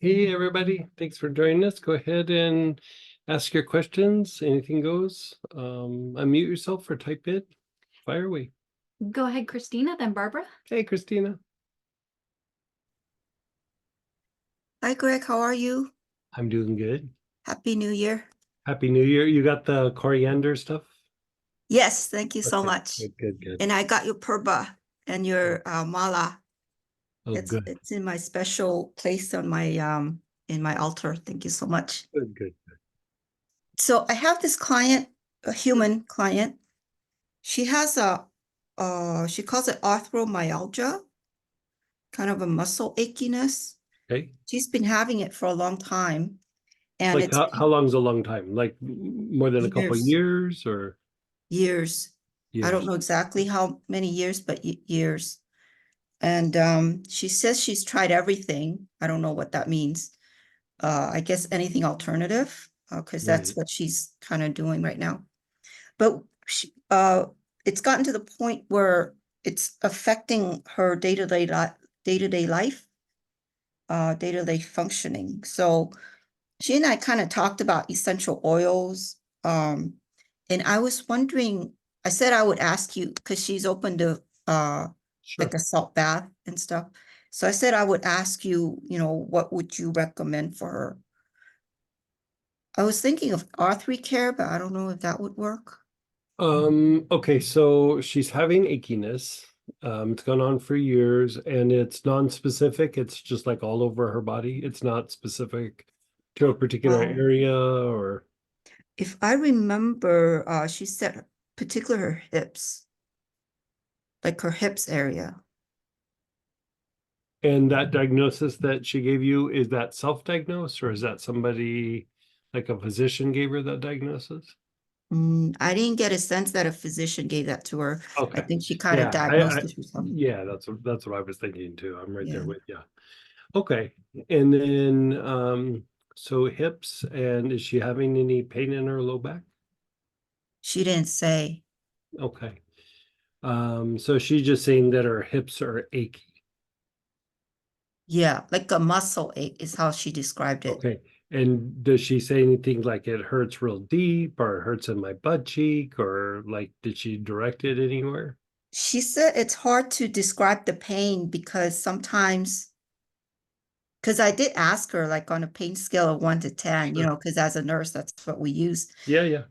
Hey, everybody. Thanks for joining us. Go ahead and ask your questions. Anything goes. Unmute yourself or type it. Fire away. Go ahead, Christina, then Barbara. Hey, Christina. Hi, Greg. How are you? I'm doing good. Happy New Year. Happy New Year. You got the coriander stuff? Yes, thank you so Okay, much. good. And I got your purba and your mala. Oh, good. It's in my special place on my in my altar. Thank you so much. Good. So I have this client, a human client. She has she calls it arthromyalgia, kind of a muscle achiness. Okay. She's been having it for a long time. And Like it's how long's a long time? Like more than a couple of years or years. I don't know exactly how many years, but years. And she says she's tried everything. I don't know what that means. I guess anything alternative, because that's Right. what she's kind of doing right now. But it's gotten to the point where it's affecting her day-to-day life, day-to-day functioning. So she and I kind of talked about essential oils. And I was wondering, I said I would ask you because she's open to Sure. like a salt bath and stuff. So I said I would ask you, what would you recommend for her? I was thinking of arthric, but I don't know if that would work. Okay, so she's having achiness. It's gone on for years and it's non-specific. It's just like all over her body. It's not specific to a particular area or If I remember, she said particular her hips, like her hips area. and that diagnosis that she gave you, is that self-diagnosed or is that somebody like a physician gave her that diagnosis? I didn't get a sense that a physician gave that to her. Okay. I think she kind of diagnosed it herself. Yeah, that's what I was thinking too. I'm right there Yeah. with you. Okay. And then so hips, and is she having any pain in her low back? She didn't say. Okay. So she's just saying that her hips are achy. Yeah, like a muscle ache is how she described it. Okay. And does she say anything like it hurts real deep or it hurts in my butt cheek, or like did she direct it anywhere? She said it's hard to describe the pain because sometimes, because I did ask her like on a pain scale of 1 to 10, Sure. because as a nurse, that's what we use. Yeah.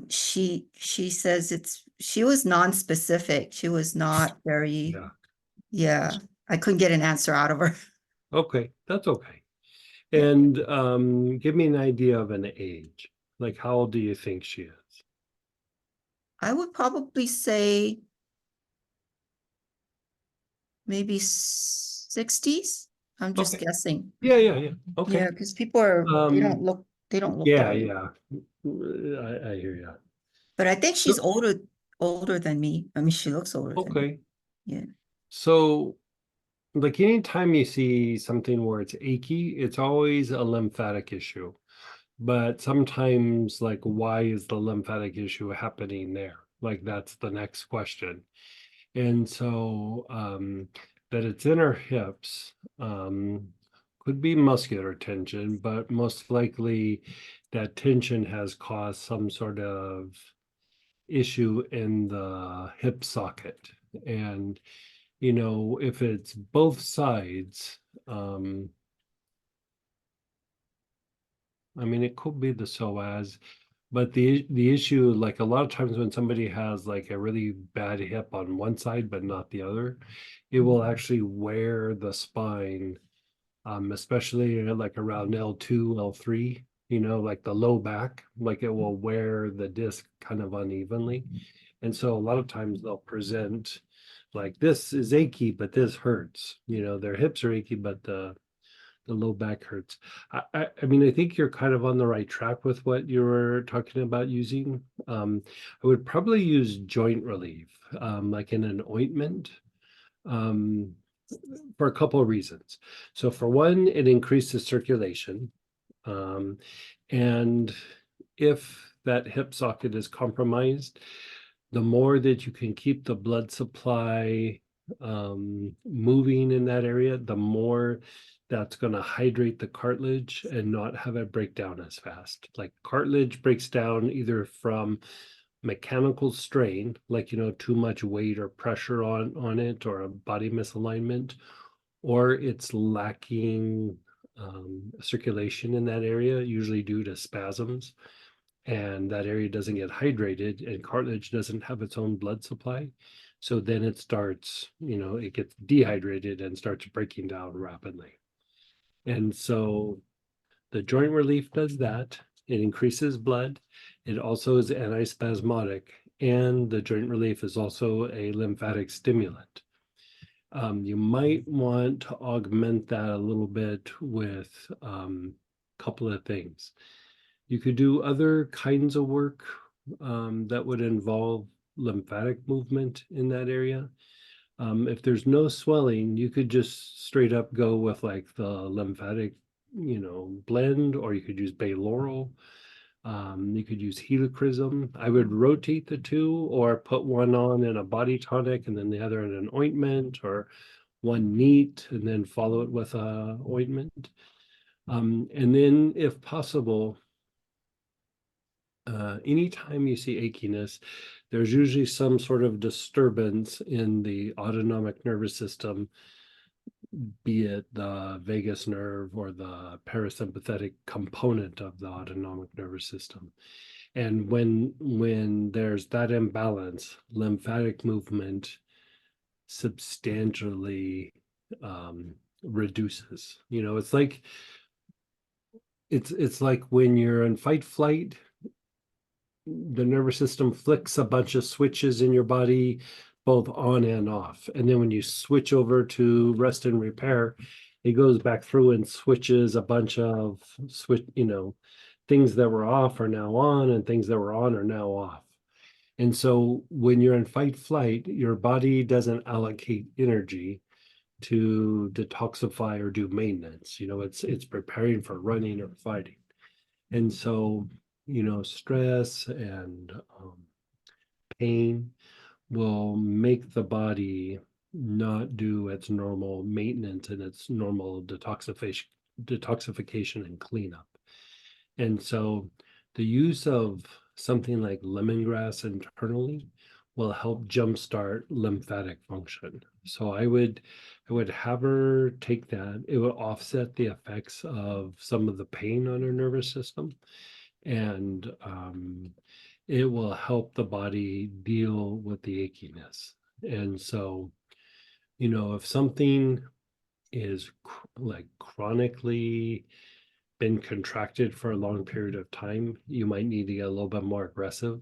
She says she was non-specific. She was not very, yeah, I couldn't get an answer out of her. Okay, that's okay. Yeah. And give me an idea of an age. Like how old do you think she is? I would probably say maybe 60s. I'm just Okay. guessing. Yeah. Okay. Yeah, because people are, they don't look that old. Yeah. I hear you. But I think she's older than me. I mean, she looks older than me. Okay. Yeah. So like anytime you see something where it's achy, it's always a lymphatic issue. But sometimes, like, why is the lymphatic issue happening there? Like, that's the next question. And so, that it's in her hips, could be muscular tension, but most likely that tension has caused some sort of issue in the hip socket. And, if it's both sides, I mean, it could be the psoas, but the issue, like a lot of times when somebody has like a really bad hip on one side but not the other, it will actually wear the spine, especially like around L2, L3, like the low back, like it will wear the disc kind of unevenly. And so a lot of times they'll present like this is achy, but this hurts. Their hips are achy, but the low back hurts. I mean, I think you're kind of on the right track with what you were talking about using. I would probably use joint relief, like in an ointment, um, for a couple of reasons. So for one, it increases circulation. And if that hip socket is compromised, the more that you can keep the blood supply moving in that area, the more that's going to hydrate the cartilage and not have it break down as fast. Like cartilage breaks down either from mechanical strain, like, too much weight or pressure on it, or a body misalignment, or it's lacking circulation in that area, usually due to spasms, and that area doesn't get hydrated, and cartilage doesn't have its own blood supply. So then it starts, it gets dehydrated and starts breaking down rapidly. And so the joint relief does that. It increases blood. It also is antispasmodic, and the joint relief is also a lymphatic stimulant. You might want to augment that a little bit with a couple of things. You could do other kinds of work that would involve lymphatic movement in that area. If there's no swelling, you could just straight up go with like the lymphatic, blend, or you could use bay laurel. You could use helichrysum. I would rotate the two, or put one on in a body tonic and then the other in an ointment, or one neat and then follow it with a ointment. And then if possible, anytime you see achiness, there's usually some sort of disturbance in the autonomic nervous system, be it the vagus nerve or the parasympathetic component of the autonomic nervous system. And when there's that imbalance, lymphatic movement substantially reduces. It's like when you're in fight flight, the nervous system flicks a bunch of switches in your body, both on and off. And then when you switch over to rest and repair, it goes back through and switches a bunch of things that were off are now on, and things that were on are now off. And so when you're in fight flight, your body doesn't allocate energy to detoxify or do maintenance. It's preparing for running or fighting. And so stress and pain will make the body not do its normal maintenance and its normal detoxification and cleanup. And so the use of something like lemongrass internally will help jumpstart lymphatic function. So I would have her take that. It would offset the effects of some of the pain on her nervous system, and it will help the body deal with the achiness. And so, if something is like chronically been contracted for a long period of time, you might need to get a little bit more aggressive,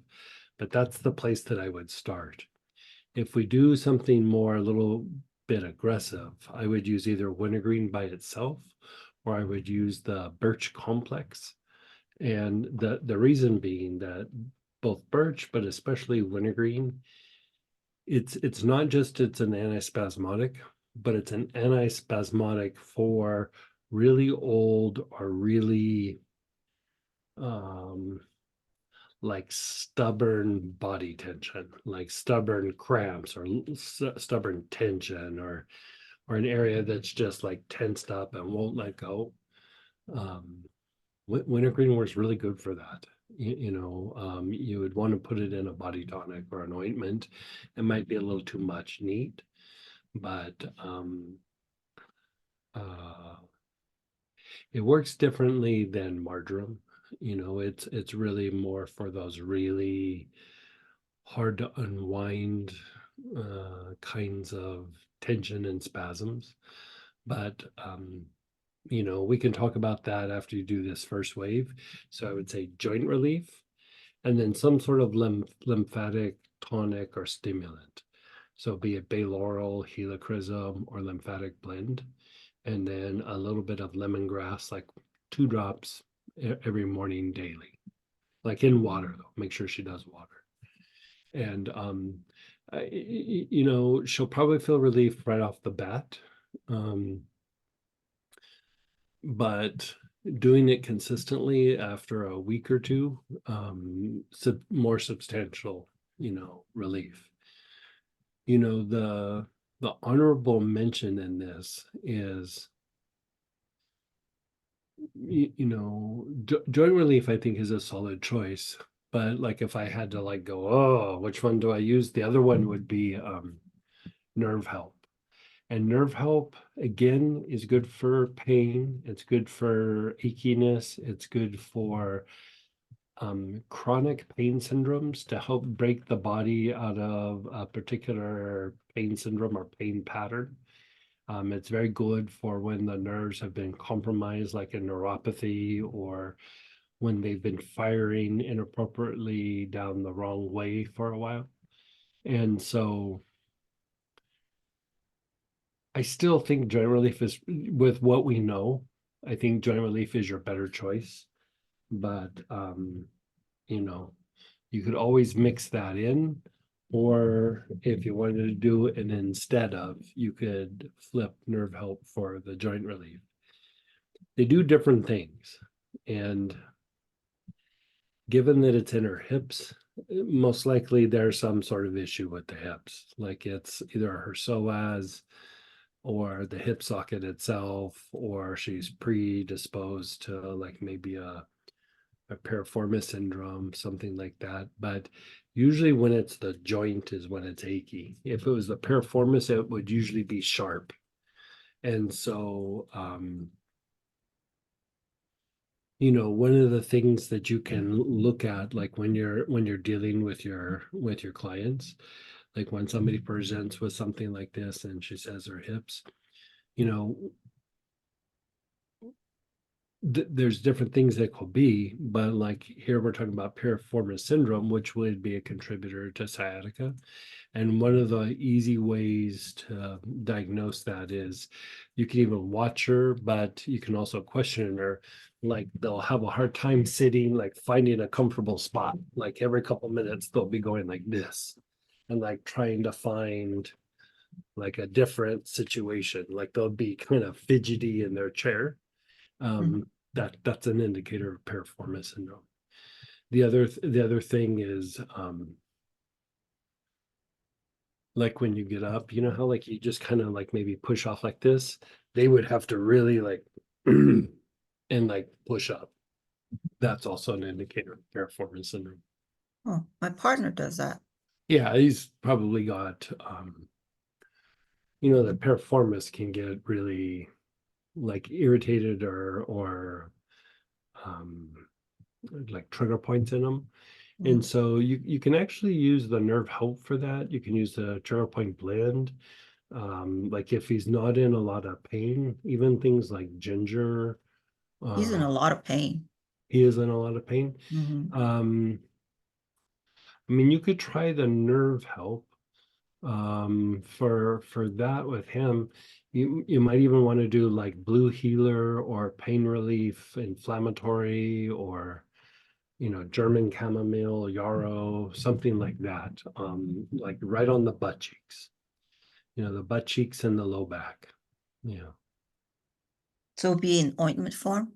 but that's the place that I would start. If we do something more, a little bit aggressive, I would use either wintergreen by itself, or I would use the birch complex. And the reason being that both birch, but especially wintergreen, it's not just it's an antispasmodic, but it's an antispasmodic for really old or really like stubborn body tension, like stubborn cramps or stubborn tension, or an area that's just like tensed up and won't let go. Wintergreen works really good for that. You would want to put it in a body tonic or an ointment. It might be a little too much neat, but it works differently than marjoram. It's really more for those really hard to unwind kinds of tension and spasms. But we can talk about that after you do this first wave. So I would say joint relief, and then some sort of lymphatic tonic or stimulant. So be it bay laurel, helichrysum, or lymphatic blend, and then a little bit of lemongrass, like 2 drops every morning daily, like in water though. Make sure she does water. And she'll probably feel relief right off the bat. But doing it consistently after a week or two, more substantial, relief. The the honorable mention in this is, joint relief, I think, is a solid choice. But like if I had to like go, oh, which one do I use? The other one would be nerve help. And nerve help, again, is good for pain. It's good for achiness. It's good for chronic pain syndromes to help break the body out of a particular pain syndrome or pain pattern. It's very good for when the nerves have been compromised, like a neuropathy, or when they've been firing inappropriately down the wrong way for a while. And so I still think joint relief is, with what we know, I think joint relief is your better choice. But you know, you could always mix that in, or if you wanted to do an instead of, you could flip nerve help for the joint relief. They do different things, and given that it's in her hips, most likely there's some sort of issue with the hips, like it's either her psoas or the hip socket itself, or she's predisposed to like maybe a piriformis syndrome, something like that. But usually when it's the joint is when it's achy. If it was the piriformis, it would usually be sharp. And so one of the things that you can look at, like when you're dealing with your clients, like when somebody presents with something like this and she says her hips, there's different things that could be, but like here we're talking about piriformis syndrome, which would be a contributor to sciatica. And one of the easy ways to diagnose that is you can even watch her, but you can also question her. Like they'll have a hard time sitting, like finding a comfortable spot. Like every couple minutes they'll be going like this and like trying to find like a different situation. Like they'll be kind of fidgety in their chair. That's an indicator of piriformis syndrome. The other thing is like when you get up, you know how like you just kind of like maybe push off like this, they would have to really like and like push up. That's also an indicator of piriformis syndrome. Oh, my partner does that. Yeah, he's probably got the piriformis can get really like irritated or like trigger points in them. And so you can actually use the nerve help for that. You can use the trigger point blend. Like if he's not in a lot of pain, even things like ginger. He's in a lot of pain. He is in a lot of pain. I mean, you could try the nerve help for that with him. You might even want to do like blue healer or pain relief, inflammatory, or German chamomile, yarrow, something like that. Like right on the butt cheeks, the butt cheeks and the low back. Yeah. So it'd be in ointment form?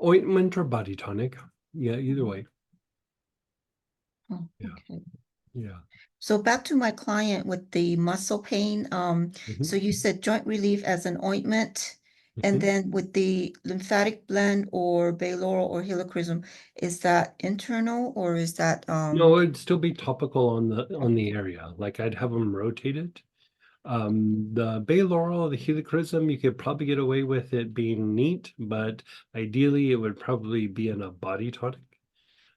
Ointment or body tonic. Yeah, either way. Oh, Yeah. okay. Yeah. So back to my client with the muscle pain. So you said joint relief as an ointment, and then with the lymphatic blend or bay laurel or helichrysum, is that internal or is that No, it'd still be topical on the area. Like I'd have them rotated. The bay laurel, the helichrysum, you could probably get away with it being neat, but ideally it would probably be in a body tonic.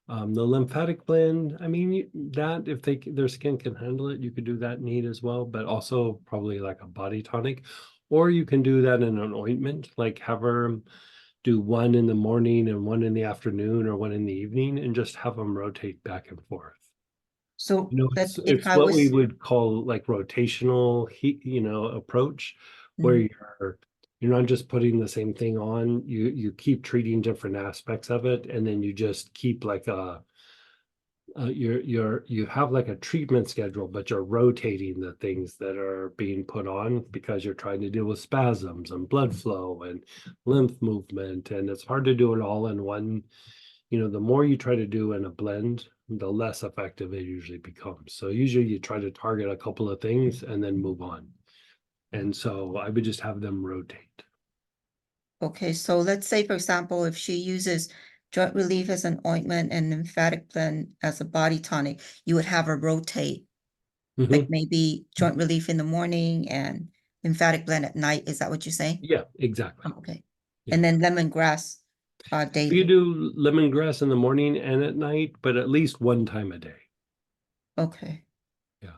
The lymphatic blend, I mean, that if their skin can handle it, you could do that neat as well, but also probably like a body tonic, or you can do that in an ointment, like have her do one in the morning and one in the afternoon or one in the evening, and just have them rotate back and forth. so that if It's I what we was would call like rotational heat, approach, where you're not just putting the same thing on, you keep treating different aspects of it, and then you just keep like you have like a treatment schedule, but you're rotating the things that are being put on because you're trying to deal with spasms and blood flow and lymph movement, and it's hard to do it all in one. The more you try to do in a blend, the less effective it usually becomes. So usually you try to target a couple of things and then move on. And so I would just have them rotate. Okay, so let's say, for example, if she uses joint relief as an ointment and lymphatic blend as a body tonic, you would have her rotate, like Mhm. maybe joint relief in the morning and lymphatic blend at night. Is that what you're saying? Yeah, exactly. Okay. Yeah. And then lemongrass You daily. do lemongrass in the morning and at night, but at least one time a day. Okay. Yeah.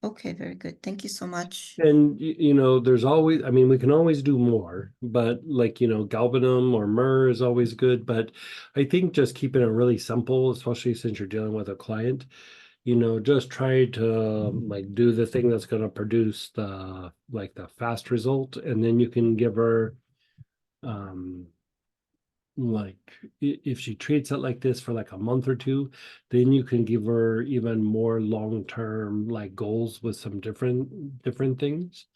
Okay, very good. Thank you so much. And you know, there's always, I mean, we can always do more, but like, you know, galbanum or myrrh is always good. But I think just keeping it really simple, especially since you're dealing with a client, you know, just try to like do the thing that's going to produce the like the fast result, and then you can give her um like if she treats it like this for like a month or two, then you can give her even more long-term like goals with some different things.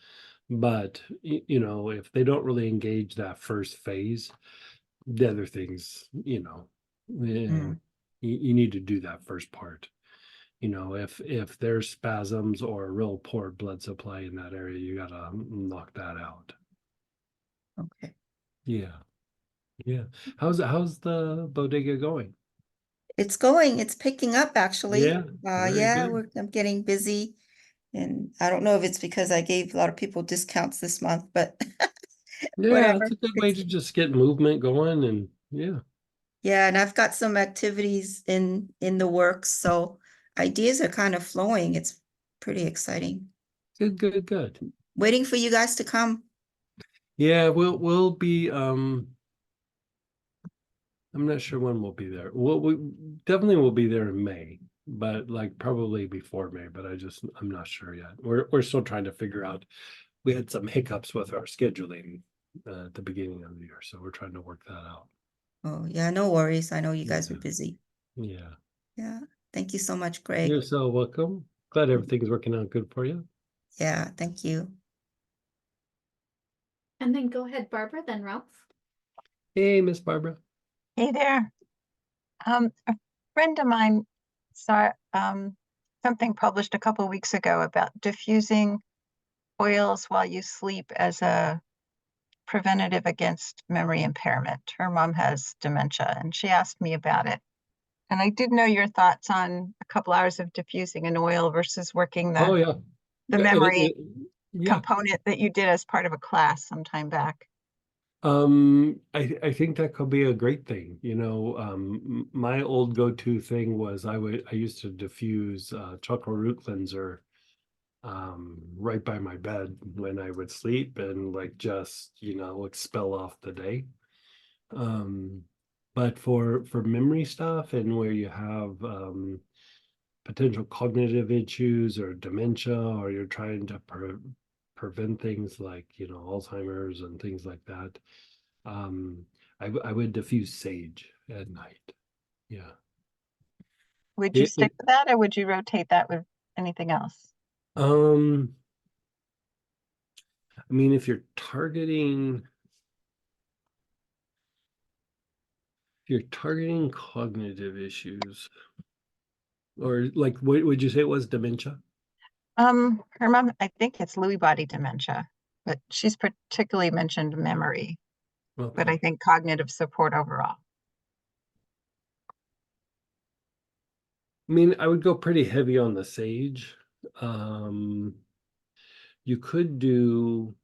But you know, if they don't really engage that first phase, the other things, you know, Mm, you need to do that first part. You know, if there's spasms or a real poor blood supply in that area, you gotta knock that out. okay. Yeah, yeah. How's the bodega going? It's picking up actually. Yeah, very Yeah, good. I'm getting busy. And I don't know if it's because I gave a lot of people discounts this month, but Yeah, it's whatever. a good way It's, to just get movement going, and yeah, yeah, and I've got some activities in the works, so ideas are kind of flowing. It's pretty exciting. good, good, good. Waiting for you guys to come. Yeah, we'll be I'm not sure when we'll be there. We definitely will be there in May, but like probably before May, but I'm not sure yet. We're still trying to figure out. We had some hiccups with our scheduling at the beginning of the year, so we're trying to work that out. Oh, yeah, no worries. I know you guys are Yeah, busy. yeah. Yeah. Thank you so much, Greg. You're so welcome. Glad everything's working out good for you. Yeah, thank you. And then go ahead, Barbara, then Ralph. Hey, Miss Barbara. Hey there. A friend of mine saw something published a couple of weeks ago about diffusing oils while you sleep as a preventative against memory impairment. Her mom has dementia, and she asked me about it. And I did know your thoughts on a couple hours of diffusing an oil versus working Oh yeah. the And memory yeah. component that you did as part of a class some time back. I think that could be a great thing. You know, my old go-to thing was I used to diffuse chocolate root cleanser right by my bed when I would sleep and like just, you know, expel off the day. Um, but for memory stuff and where you have potential cognitive issues or dementia, or you're trying to prevent things like, you know, Alzheimer's and things like that, um, I would diffuse sage at night. Yeah. Would you It, stick with that, or would you rotate that with anything else? um, I mean, if you're targeting cognitive issues, or like, what would you say it was, dementia? Her mom, I think it's Lewy body dementia, but she's particularly mentioned memory, but I Okay. think cognitive support overall. I mean, I would go pretty heavy on the sage. Um, you could do,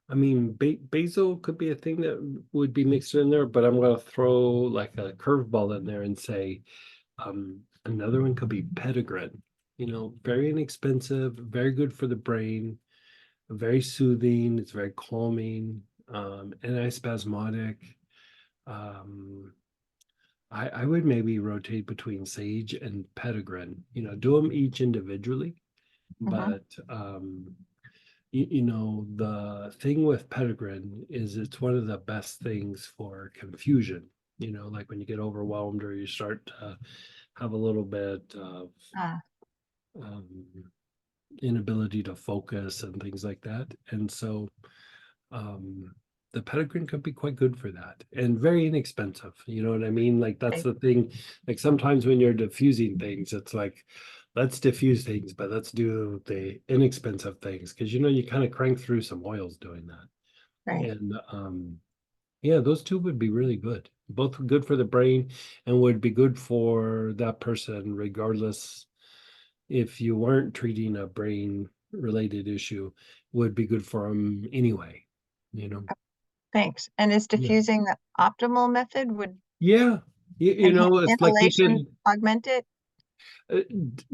I mean, basil could be a thing that would be mixed in there, but I'm gonna throw like a curveball in there and say, another one could be petitgrain. You know, very inexpensive, very good for the brain, very soothing. It's very calming, antispasmodic. Um, I would maybe rotate between sage and petitgrain. You know, do them each individually, Mhm. but you know, the thing with petitgrain is it's one of the best things for confusion. You know, like when you get overwhelmed or you start to have a little bit of Ah, um, inability to focus and things like that. And so um, the petitgrain could be quite good for that and very inexpensive. You know what I mean? Like that's okay. the thing. Like sometimes when you're diffusing things, it's like, let's diffuse things, but let's do the inexpensive things because you kind of crank through some oils doing that. Right. And yeah, those two would be really good. Both good for the brain and would be good for that person, regardless if you weren't treating a brain related issue, would be good for them anyway, you know. Thanks. And is Yeah. diffusing the optimal method? Would Yeah. It's like you inhalation could augment it?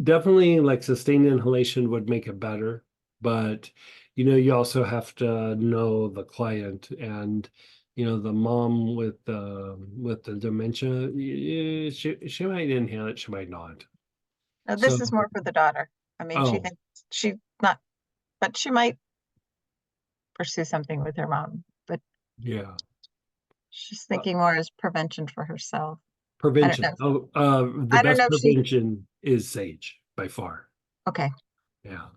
definitely like sustained inhalation would make it better, but you also have to know the client and the mom with the dementia, she might inhale it, she might not. No, So, this is more for the daughter. I mean, she oh, thinks she not, but she might pursue something with her mom, but yeah. she's Uh, thinking more as prevention for herself. I don't know. Prevention. Oh, the I don't know best if she, prevention is sage by far. okay, Yeah.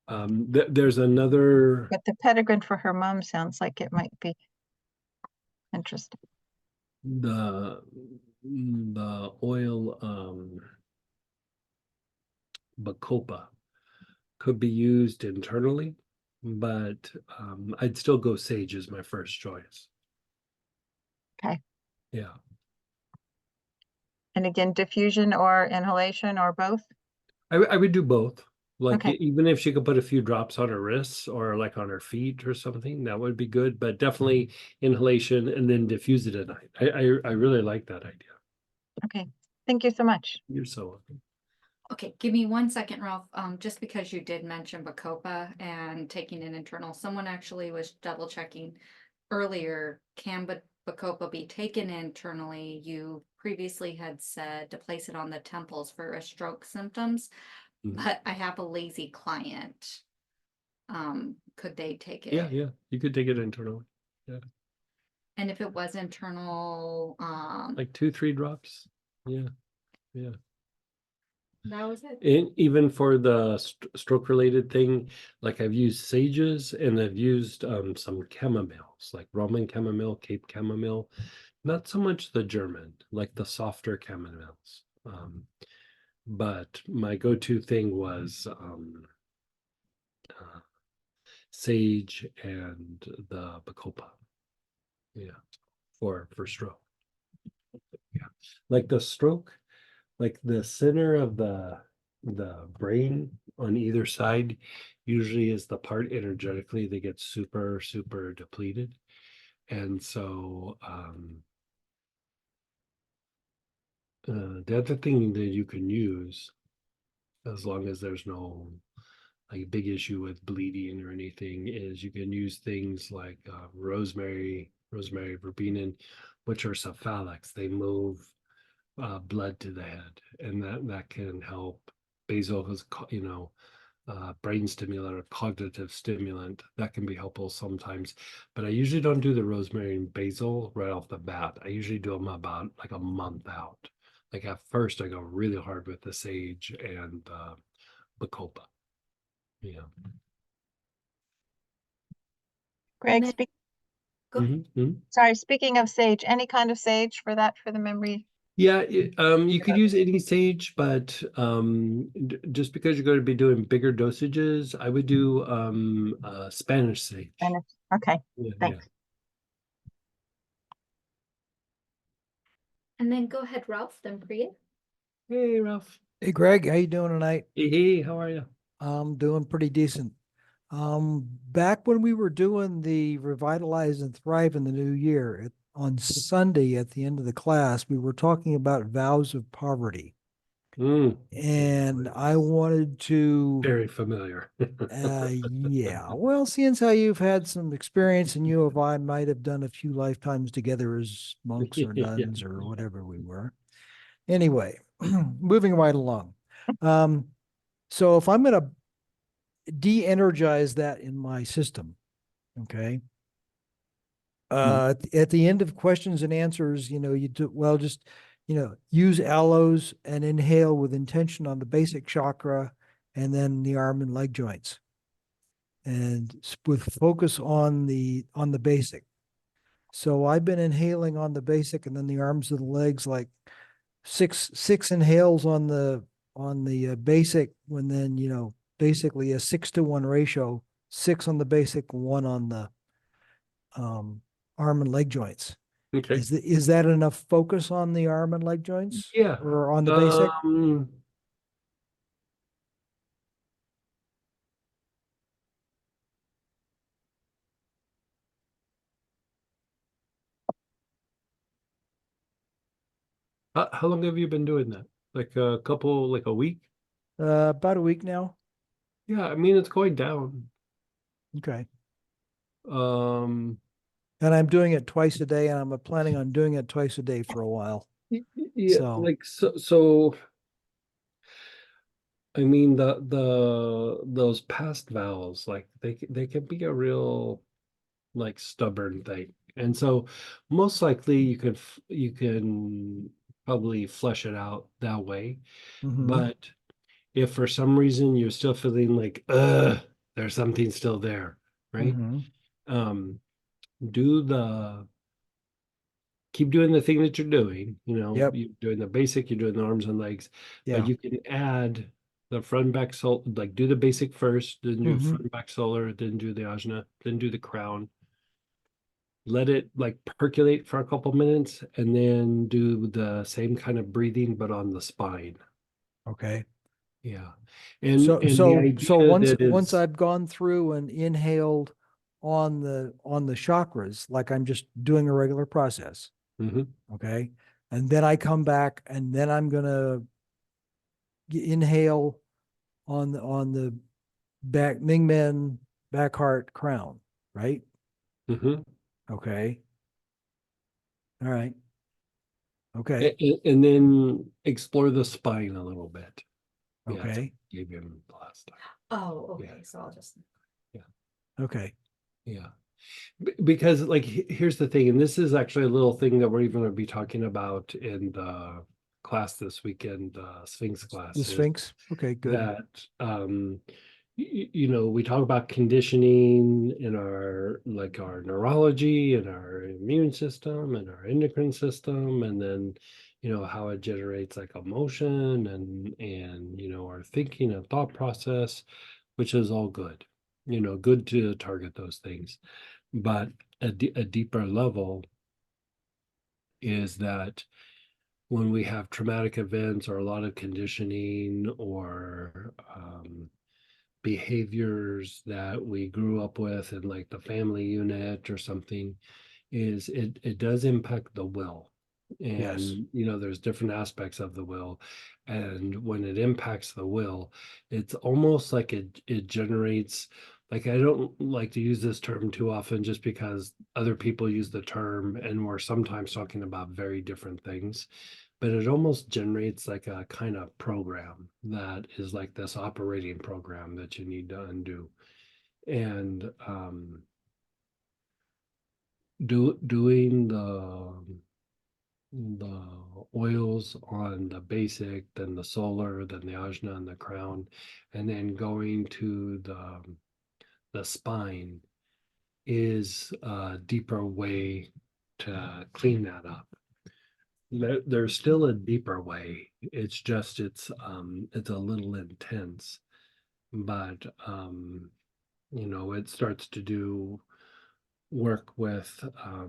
There's another but the petitgrain for her mom sounds like it might be interesting. the oil bacopa could be used internally, but I'd still go sage as my first choice. Okay. Yeah. And again, diffusion or inhalation or both? I would do both. Like Okay. even if she could put a few drops on her wrists or like on her feet or something, that would be good. But definitely inhalation and then diffuse it at night. I really like that idea. Okay. Thank you so much. You're so welcome. Okay, give me 1 second, Ralph. Just because you did mention bacopa and taking an internal, someone actually was double checking earlier. Can bacopa be taken internally? You previously had said to place it on the temples for a stroke symptoms, Mhm. but I have a lazy client. Could they take it? Yeah, you could take it internally. And if it was internal, Like 2-3 drops. Yeah. that was it. And even for the stroke related thing, like I've used sages and I've used some chamomiles, like Roman chamomile, Cape chamomile, not so much the German, like the softer chamomiles. But my go-to thing was sage and the bacopa. Yeah, for stroke. Yeah, like the stroke, like the center of the brain on either side usually is the part energetically that gets super depleted. And so the other thing that you can use, as long as there's no like big issue with bleeding or anything, is you can use things like rosemary, verbenone, which are cephalics. They move blood to the head, and that can help. Basil is, brain stimulant or cognitive stimulant that can be helpful sometimes. But I usually don't do the rosemary and basil right off the bat. I usually do them about like a month out. Like at first, I go really hard with the sage and bacopa. Yeah. Greg, then- Go ahead. sorry, speaking of sage, any kind of sage for that, for the memory? Yeah, you could use any sage, but just because you're going to be doing bigger dosages, I would do Spanish sage. Okay, Yeah, thanks. And then go ahead, Ralph, then Priya. Hey, Ralph. Hey Greg, how you doing tonight? Hey, how are you? I'm doing pretty decent. Back when we were doing the Revitalize and Thrive in the New Year, on Sunday at the end of the class, we were talking about vows of poverty. And I wanted to, Very familiar. yeah, well, seeing how you've had some experience and you of I might have done a few lifetimes together as monks or Yeah. nuns or whatever we were. Anyway, moving right along. So if I'm going to de-energize that in my system, okay, at the end of questions and answers, you do, well, just, use aloes and inhale with intention on the basic chakra and then the arm and leg joints. And with focus on the basic. So I've been inhaling on the basic and then the arms and the legs, like six inhales on the basic, when then, basically a 6-to-1 ratio, 6 on the basic, 1 on the arm and leg joints. Okay. Is that enough focus on the arm and leg joints? Yeah. Or on the basic? How long have you been doing that? Like a week? About a week now. Yeah, I mean, it's going down. Okay. Um, And I'm doing it twice a day, and I'm planning on doing it twice a day for a while. yeah, So- like so I mean those past vows, like they can be a real like stubborn thing. And so most likely you can probably flesh it out that way. Mhm. But if for some reason you're still feeling like there's something still there, right? Mhm. Um do the keep doing the thing that you're doing, Yep. you're doing the basic, you're doing the arms and legs, Yeah. but you can add the front and back sol like do the basic first, then do Mhm. front and back solar, then do the ajna, then do the crown. Let it like percolate for a couple minutes and then do the same kind of breathing but on the spine. Okay. Yeah. So And the so idea once that is I've gone through and inhaled on the chakras, like I'm just doing a regular process, Mhm, okay? And then I come back and then I'm gonna inhale on the back Mingmen, back heart, crown, right? mhm. Okay. All right. Okay. And then explore the spine a little bit. Yeah, that's what Okay. I gave him the last time. Oh, Yeah. okay, so I'll just. Okay. Yeah. Because like here's the thing, and this is actually a little thing that we're even going to be talking about in the class this weekend, Sphinx class, The is Sphinx. Okay, good. that we talk about conditioning in our neurology and our immune system and our endocrine system, and then how it generates like emotion and our thinking and thought process, which is all good, good to target those things. But a deeper level is that when we have traumatic events or a lot of conditioning or behaviors that we grew up with in like the family unit or something, is it does impact the will. Yes. And there's different aspects of the will, and when it impacts the will, it's almost like it generates, like, I don't like to use this term too often just because other people use the term and we're sometimes talking about very different things, but it almost generates like a kind of program that is like this operating program that you need to undo. And doing the oils on the basic, then the solar, then the ajna and the crown, and then going to the spine is a deeper way to clean that up. There's still a deeper way. It's just it's a little intense, but it starts to do work with uh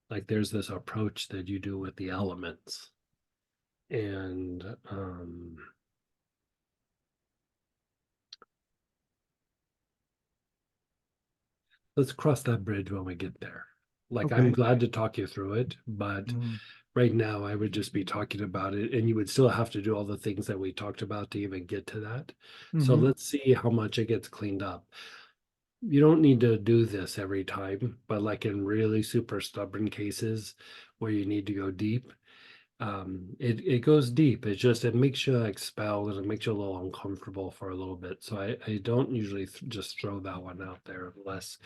like there's this approach that you do with the elements, and let's cross that bridge when we get there. Like, I'm Okay. glad to talk you through it, but Mhm. right now I would just be talking about it, and you would still have to do all the things that we talked about to even get to that. So Mhm. let's see how much it gets cleaned up. You don't need to do this every time, but like in really super stubborn cases where you need to go deep, it goes deep. It makes you expel, and it makes you a little uncomfortable for a little bit. So I don't usually just throw that one out there unless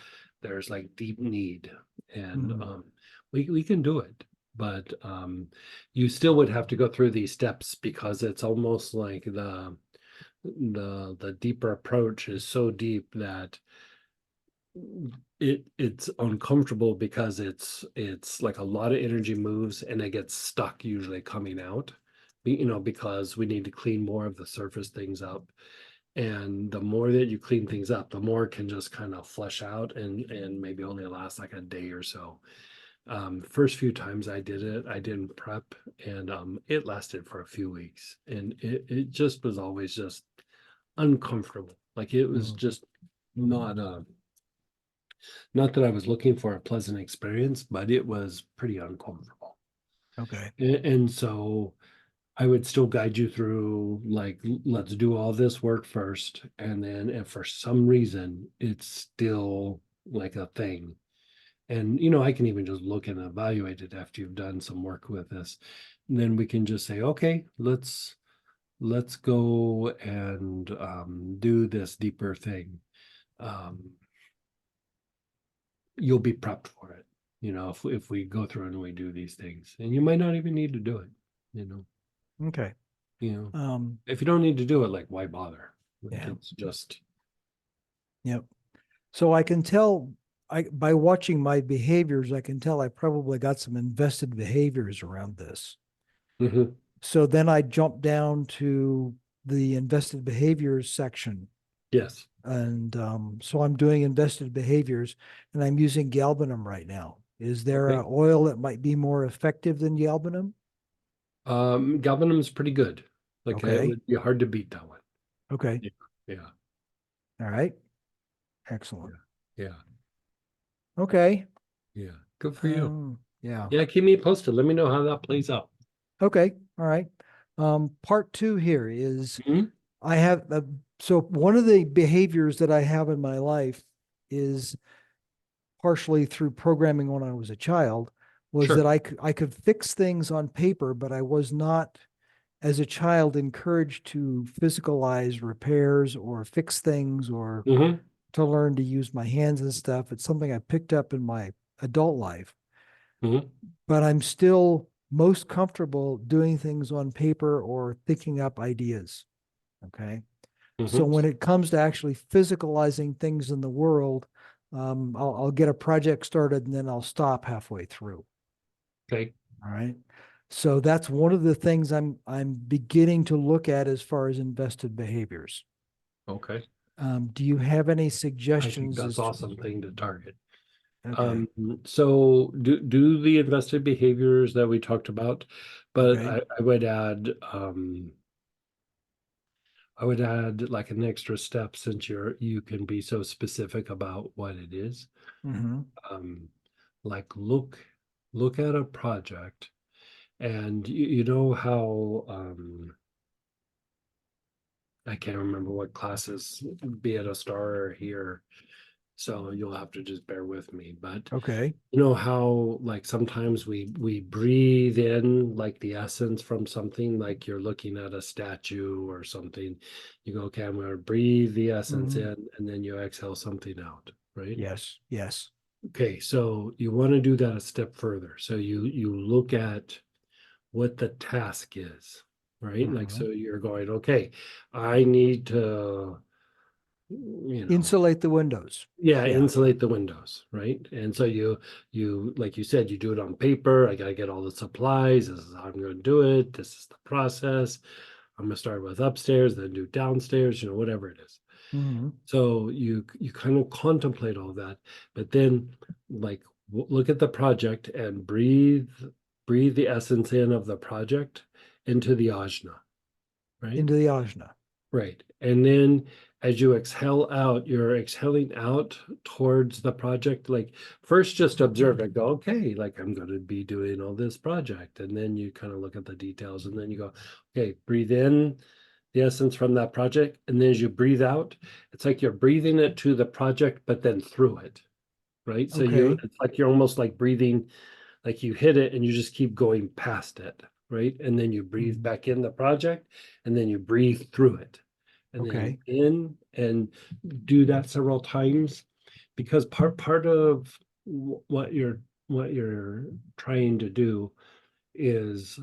there's like deep need. And Mhm. we can do it, but you still would have to go through these steps because it's almost like the deeper approach is so deep that it's uncomfortable because it's like a lot of energy moves and it gets stuck usually coming out. Because we need to clean more of the surface things up. And the more that you clean things up, the more it can just kind of flush out and maybe only last like a day or so. First few times I did it, I didn't prep, and it lasted for a few weeks, and it just was always just uncomfortable. Like it was Mhm. just not not that I was looking for a pleasant experience, but it was pretty uncomfortable. Okay. And so I would still guide you through, like, let's do all this work first. And then if for some reason it's still like a thing, and I can even just look and evaluate it after you've done some work with this. And then we can just say, okay, let's go and do this deeper thing. Um, you'll be prepped for it, if we go through and we do these things. And you might not even need to do it, you know, Okay. you know. Um, If you don't need to do it, like, why bother? Like, Yeah. it's just yep. So I can tell by watching my behaviors, I can tell I probably got some invested behaviors around this. Mhm. So then I jump down to the invested behaviors section. Yes. And so I'm doing invested behaviors and I'm using galbanum right now. Is there Okay. an oil that might be more effective than galbanum? Galbanum is pretty good. Like, it Okay. would be hard to beat that one. Okay. Yeah. Yeah. All right. Excellent. Yeah. Okay. Yeah. Good for you. Yeah. Yeah. Keep me posted. Let me know how that plays out. Okay. All right. Part two here is Mhm. I have so one of the behaviors that I have in my life is partially through programming when I was a child was Sure. that I could fix things on paper, but I was not as a child encouraged to physicalize repairs or fix things or Hmm. to learn to use my hands and stuff. It's something I picked up in my adult life, Hmm. but I'm still most comfortable doing things on paper or thinking up ideas. Okay. So Hmm. when it comes to actually physicalizing things in the world, I'll get a project started and then I'll stop halfway through. Okay. All right. So that's one of the things I'm beginning to look at as far as invested behaviors. Okay. Do you have any I think suggestions that's as to, awesome thing to target. okay, So do the invested behaviors that we talked about, but okay. I would add like an extra step, since you can be so specific about what it is. Mm-hmm. Um, like, look at a project, and you know how I can't remember what classes, be it a star or here, so you'll have to just bear with me. But Okay. you know how, like, sometimes we breathe in like the essence from something, like you're looking at a statue or something. You go, okay, I'm gonna breathe the essence Mhm. in, and then you exhale something out, right? Yes. Yes. Okay, so you want to do that a step further. So you look at what the task is, right? Like, Mhm. so you're going, okay, I need to, Insulate the windows. yeah, Yeah. insulate the windows, right? And so you like you said, you do it on paper. I gotta get all the supplies. This is how I'm gonna do it. This is the process. I'm gonna start with upstairs, then do downstairs, whatever it is. Mm-hmm. So you kind of contemplate all that, but then, like, look at the project and breathe the essence in of the project into the ajna, right? Into the ajna. Right. And then as you exhale out, you're exhaling out towards the project. Like, first just observe it, go, okay, like, I'm going to be doing all this project. And then you kind of look at the details, and then you go, okay, breathe in the essence from that project. And then as you breathe out, it's like you're breathing it to the project, but then through it. Right. So Okay. it's like you're almost like breathing, like you hit it and you just keep going past it. Right. And then you breathe Mhm. back in the project, and then you breathe through it, and then Okay. in, and do that several times, because part of what you're trying to do is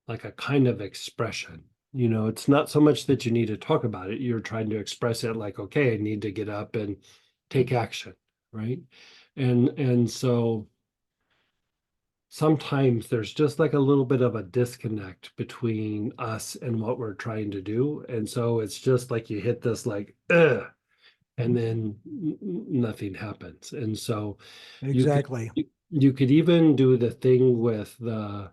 like a kind of expression. You know, it's not so much that you need to talk about it. You're trying to express it like, okay, I need to get up and take action, right? And so sometimes there's just like a little bit of a disconnect between us and what we're trying to do. And so it's just like you hit this like, ugh, and then nothing happens. And so Exactly. you could even do the thing with the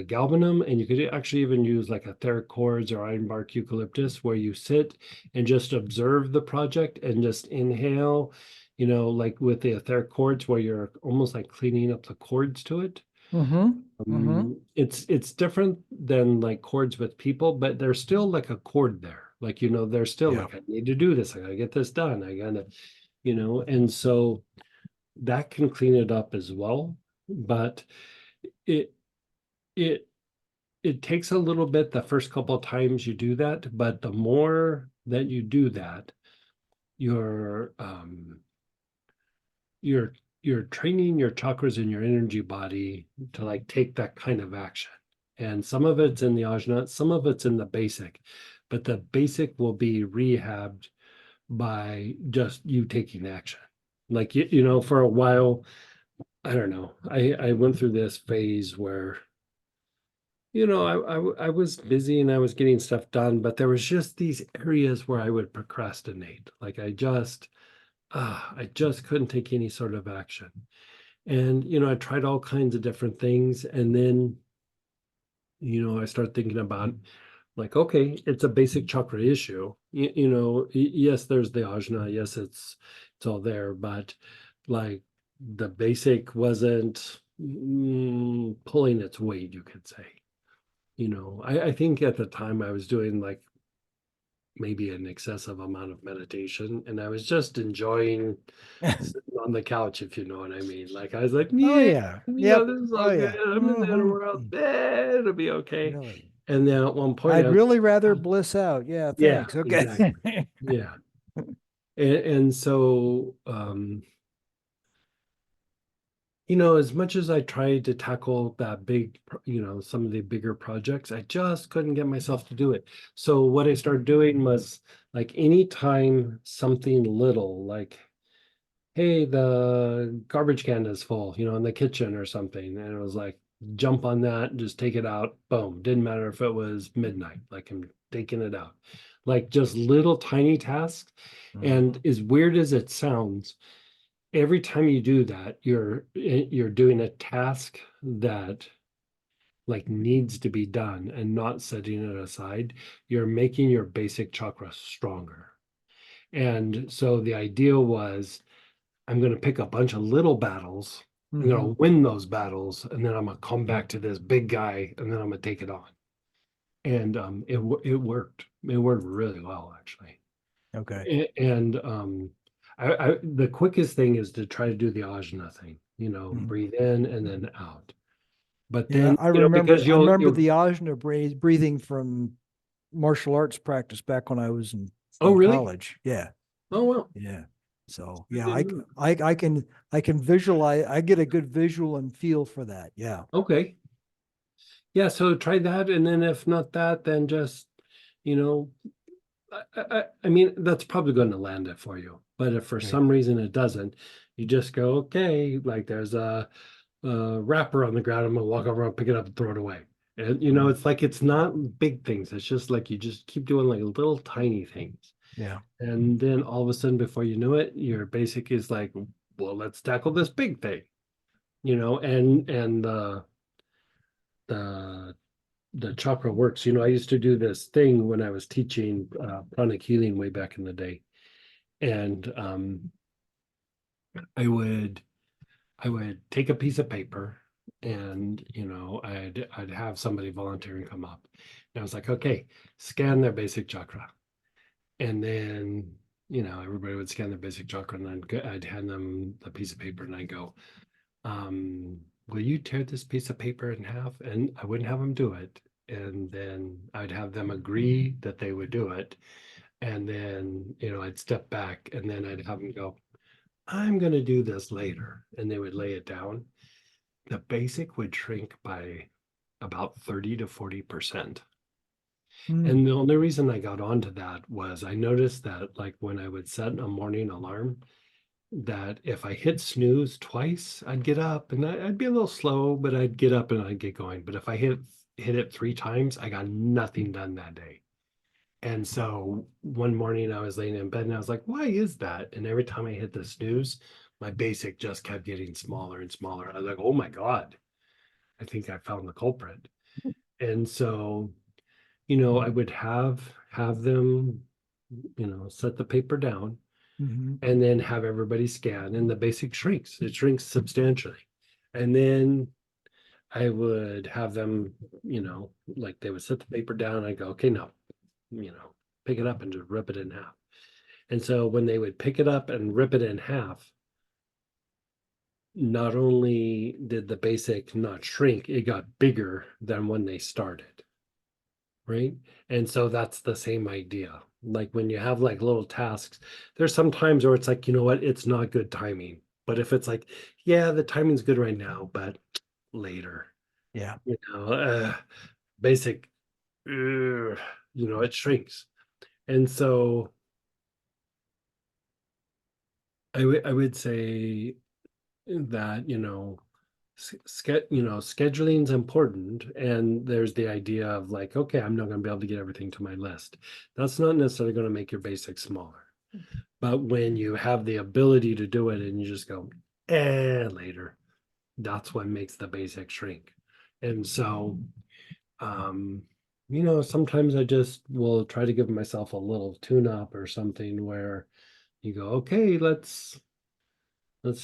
galbanum, and you could actually even use like etheric cords or ironbark eucalyptus, where you sit and just observe the project and just inhale, you know, like with the etheric cords, where you're almost like cleaning up the cords to it. Mm-hmm. Mm-hmm. It's different than like chords with people, but there's still like a chord there. Like, you know, there's still Yeah. like, I need to do this. I gotta get this done. I gotta, you know, and so that can clean it up as well. But it it it takes a little bit the first couple of times you do that, but the more that you do that, you're you're you're training your chakras in your energy body to like take that kind of action. And some of it's in the ajna, some of it's in the basic, but the basic will be rehabbed by just you taking action. Like you know, for a while, I don't know. I went through this phase where, you know, I was busy and I was getting stuff done, but there was just these areas where I would procrastinate. Like I just couldn't take any sort of action. And, you know, I tried all kinds of different things. And then, you know, I start thinking about like, okay, it's a basic chakra issue. You know, yes, there's the ajna. Yes, it's all there, but like the basic wasn't pulling its weight, you could say. You know, I think at the time I was doing like maybe an excessive amount of meditation, and I was just enjoying sitting on the couch, if you know what I mean. Like I was like, Oh yeah, yeah. you know, Yep. this is Oh all good. yeah. I'm in that world. Mm-hmm. It'll be okay. Really. And then at one point I I'd was really like, rather "Ah, bliss out. Yeah, yeah, thanks. Okay. exactly. Yeah. And so you know, as much as I tried to tackle that big, you know, some of the bigger projects, I just couldn't get myself to do it. So what I started doing was like anytime something little, like, hey, the garbage can is full, you know, in the kitchen or something. And it was like, jump on that, just take it out. Boom. Didn't matter if it was midnight, like I'm taking it out. Like just little tiny tasks. And as weird as it sounds, every time you do that, you're doing a task that like needs to be done and not setting it aside. You're making your basic chakra stronger. And so the idea was, I'm going to pick a bunch of little battles. I'm going Mhm. to win those battles, and then I'm going to come back to this big guy, and then I'm going to take it on. And it worked. It worked really well, actually. Okay. And the quickest thing is to try to do the ajna thing, you know, Mhm. breathe in and then out. But Yeah, then, you know, because I remember you'll, the ajna breathing from martial arts practice back when I was oh, in really? college. Yeah. Oh, well, Yeah. So I yeah, didn't know. I can visualize, I get a good visual and feel for that. Yeah. Okay. Yeah. So try that. And then if not that, then just, you know, I mean, that's probably going to land it for you. But if for Great. some reason it doesn't, you just go, okay, like there's a wrapper on the ground. I'm gonna walk over and pick it up and throw it away. And you know, Mhm. it's like it's not big things. It's just like you just keep doing like little tiny things. Yeah. And then all of a sudden, before you know it, your basic is like, well, let's tackle this big thing, you know, and the the chakra works. You know, I used to do this thing when I was teaching pranic healing way back in the day. And I would I would take a piece of paper and you know I'd have somebody volunteering come up. And I was like, okay, scan their basic chakra. And then, you know, everybody would scan their basic chakra and I'd hand them the piece of paper and I'd go, will you tear this piece of paper in half? And I wouldn't have them do it. And then I'd have them agree that they would do it. And then, you know, I'd step back and then I'd have them go, I'm going to do this later. And they would lay it down. The basic would shrink by about 30 to 40%. Mm, And the only reason I got onto that was I noticed that like when I would set a morning alarm, that if I hit snooze twice, I'd get up and I'd be a little slow, but I'd get up and I'd get going. But if I hit it 3 times, I got nothing done that day. And so one morning I was laying in bed and I was like, why is that? And every time I hit the snooze, my basic just kept getting smaller and smaller. I was like, oh my God, I think I found the culprit. And so, I would have them, set the paper down mhm. and then have everybody scan and the basic shrinks. It shrinks substantially. And then I would have them, like they would set the paper down. I go, okay, now, pick it up and just rip it in half. And so when they would pick it up and rip it in half, not only did the basic not shrink, it got bigger than when they started. Right. And so that's the same idea. Like when you have like little tasks, there's some times where it's like, you know what, it's not good timing. But if it's like, yeah, the timing's good right now, but later, Yeah. basic, it shrinks. And so I would say that, scheduling's important, and there's the idea of like, okay, I'm not going to be able to get everything to my list. That's not necessarily going to make your basics smaller. But when you have the ability to do it and you just go, later, that's what makes the basic shrink. And so, sometimes I just will try to give myself a little tune up or something where you go, okay, let's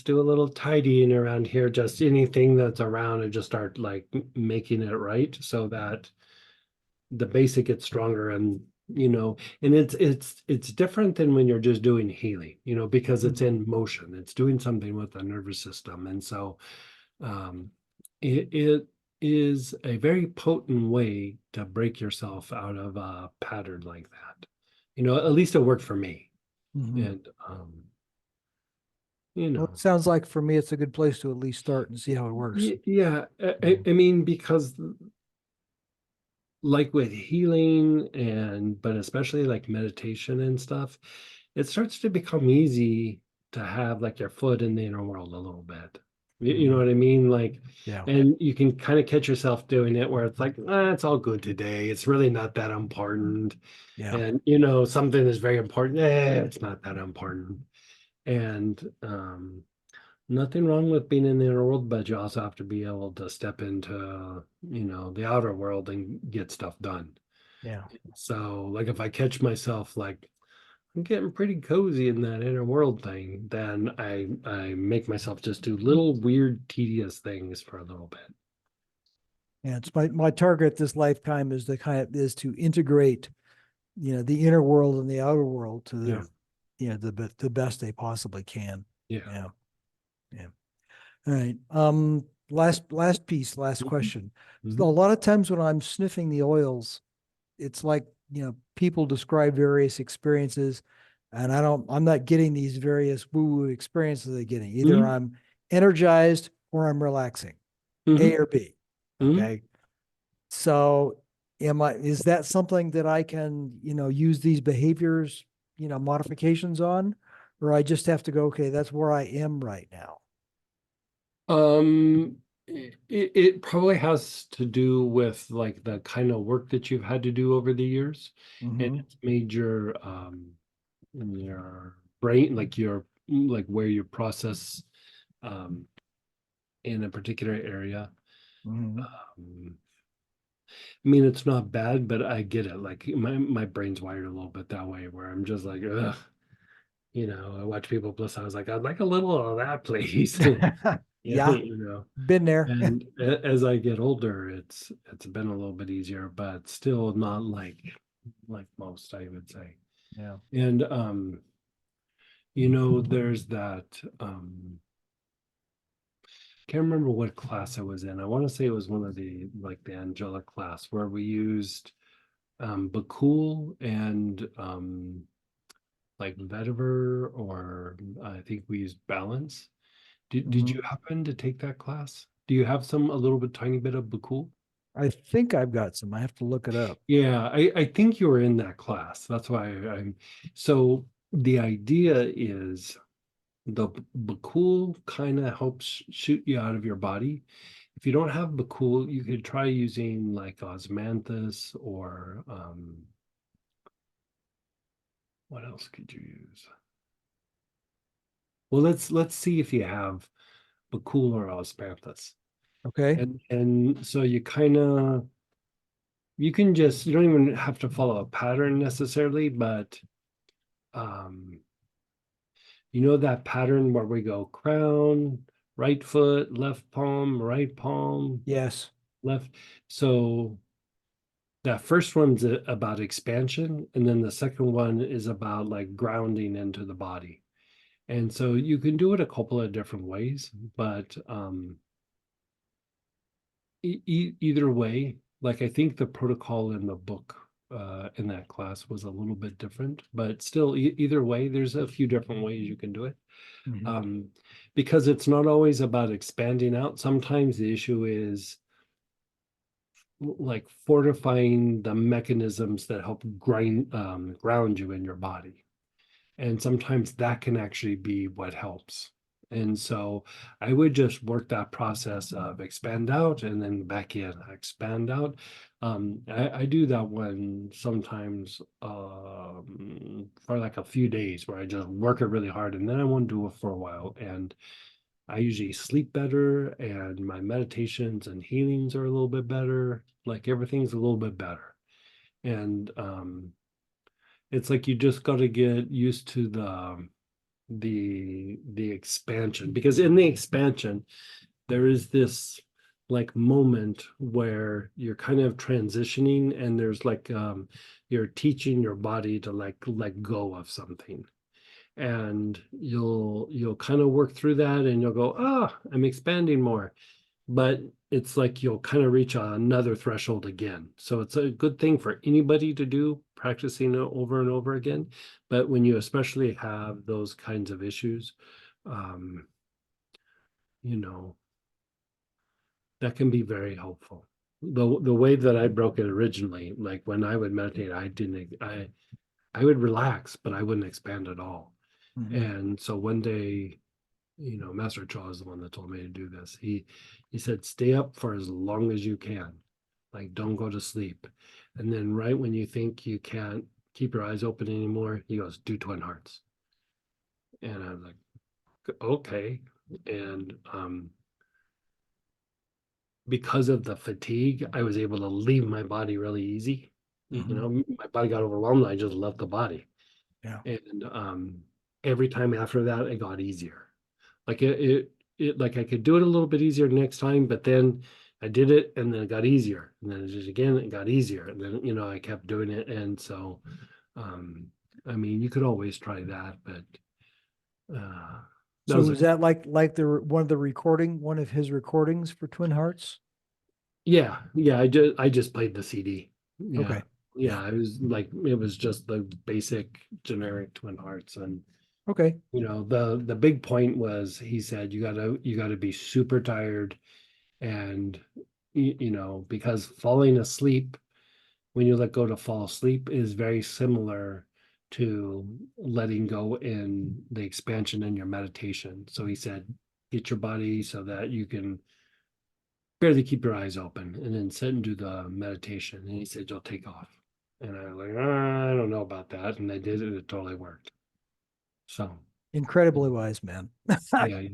do a little tidying around here, just anything that's around, and just start like making it right so that the basic gets stronger. And and it's different than when you're just doing healing, because it's in motion, it's doing something with the nervous system. And so it is a very potent way to break yourself out of a pattern like that. At least it worked for me. Mhm. And Well, it sounds like for me, it's a good place to at least start and see how it works. Yeah, I mean, because like with healing but especially like meditation and stuff, it starts to become easy to have like your foot in the inner world a little bit. You know what I mean? Like, Yeah. and you can kind of catch yourself doing it where it's like, it's all good today. It's really not that important. Yeah. And, something is very important. It's not that important. And, nothing wrong with being in the inner world, but you also have to be able to step into, the outer world and get stuff done. Yeah. So, like, if I catch myself like I'm getting pretty cozy in that inner world thing, then I make myself just do little weird, tedious things for a little bit. Yeah. It's my target this lifetime is to integrate, the inner world and the outer world to the best they possibly can. Yeah. Yeah. Yeah. All right. Last question. So a lot of times when I'm sniffing the oils, it's like, people describe various experiences, and I'm not getting these various woo-woo experiences they're getting. Either Mhm. I'm energized or I'm relaxing, A or B. Mhm. Okay. So is that something that I can, use these behaviors, modifications on, or I just have to go, okay, that's where I am right now? It probably has to do with like the kind of work that you've had to do over the years, and Mhm. it's made your brain, like where you process um in a particular area. Mhm. I mean, it's not bad, but I get it. Like my brain's wired a little bit that way, where I'm just like, ugh. I watch people bliss. I was like, I'd like a little of that, please. Yeah, Yeah, been there. And as I get older, it's been a little bit easier, but still not like most, I would say. Yeah. And there's that can't remember what class I was in. I want to say it was one of the like the angelic class where we used Bakul and like vetiver, or I think we used balance. Did you Mhm. happen to take that class? Do you have a little bit tiny bit of Bakul? I think I've got some. I have to look it up. Yeah, I think you were in that class. That's why I'm, so the idea is the Bakul kind of helps shoot you out of your body. If you don't have Bakul, you could try using like osmanthus or what else could you use? Well, let's see if you have Bakul or osmanthus. Okay. And so you kind of, you can just, you don't even have to follow a pattern necessarily, but you know that pattern where we go crown, right foot, left palm, Yes. left. So that first one's about expansion, and then the second one is about like grounding into the body. And so you can do it a couple of different ways, but either way, like I think the protocol in the book in that class was a little bit different, but still either way, there's a few different ways you can do it. Mhm. Because it's not always about expanding out. Sometimes the issue is like fortifying the mechanisms that help ground you in your body. And sometimes that can actually be what helps. And so I would just work that process of expand out and then back in, expand out. I do that one sometimes for like a few days where I just work it really hard and then I won't do it for a while. And I usually sleep better and my meditations and healings are a little bit better. Like everything's a little bit better. And it's like you just got to get used to the expansion, because in the expansion there is this like moment where you're kind of transitioning and there's like you're teaching your body to like let go of something, and you'll kind of work through that and you'll go, I'm expanding more, but it's like you'll kind of reach another threshold again. So it's a good thing for anybody to do, practicing it over and over again. But when you especially have those kinds of issues, um, you know, that can be very helpful. The way that I broke it originally, like when I would meditate, I would relax, but I wouldn't expand at all. Mhm. And so one day, Master Cha is the one that told me to do this. He said, stay up for as long as you can. Like, don't go to sleep. And then right when you think you can't keep your eyes open anymore, he goes, do twin hearts. And I was like, okay. And because of the fatigue, I was able to leave my body really easy. My body got overwhelmed. I just left the body. Yeah. And every time after that, it got easier. Like it like I could do it a little bit easier next time, but then I did it and then it got easier. And then it got easier. And then, I kept doing it. And so I mean, you could always try that, but that So was was that like one of his recordings for Twin Hearts? yeah, I just played the CD. Yeah. Okay. Yeah, it was just the basic generic Twin Hearts. And Okay. the big point was, he said you gotta be super tired, and because falling asleep, when you let go to fall asleep, is very similar to letting go in the expansion in your meditation. So he said, get your body so that you can barely keep your eyes open and then sit and do the meditation. And he said, you'll take off. And I was like, I don't know about that. And I did it. It totally worked. So Incredibly wise man. yeah, he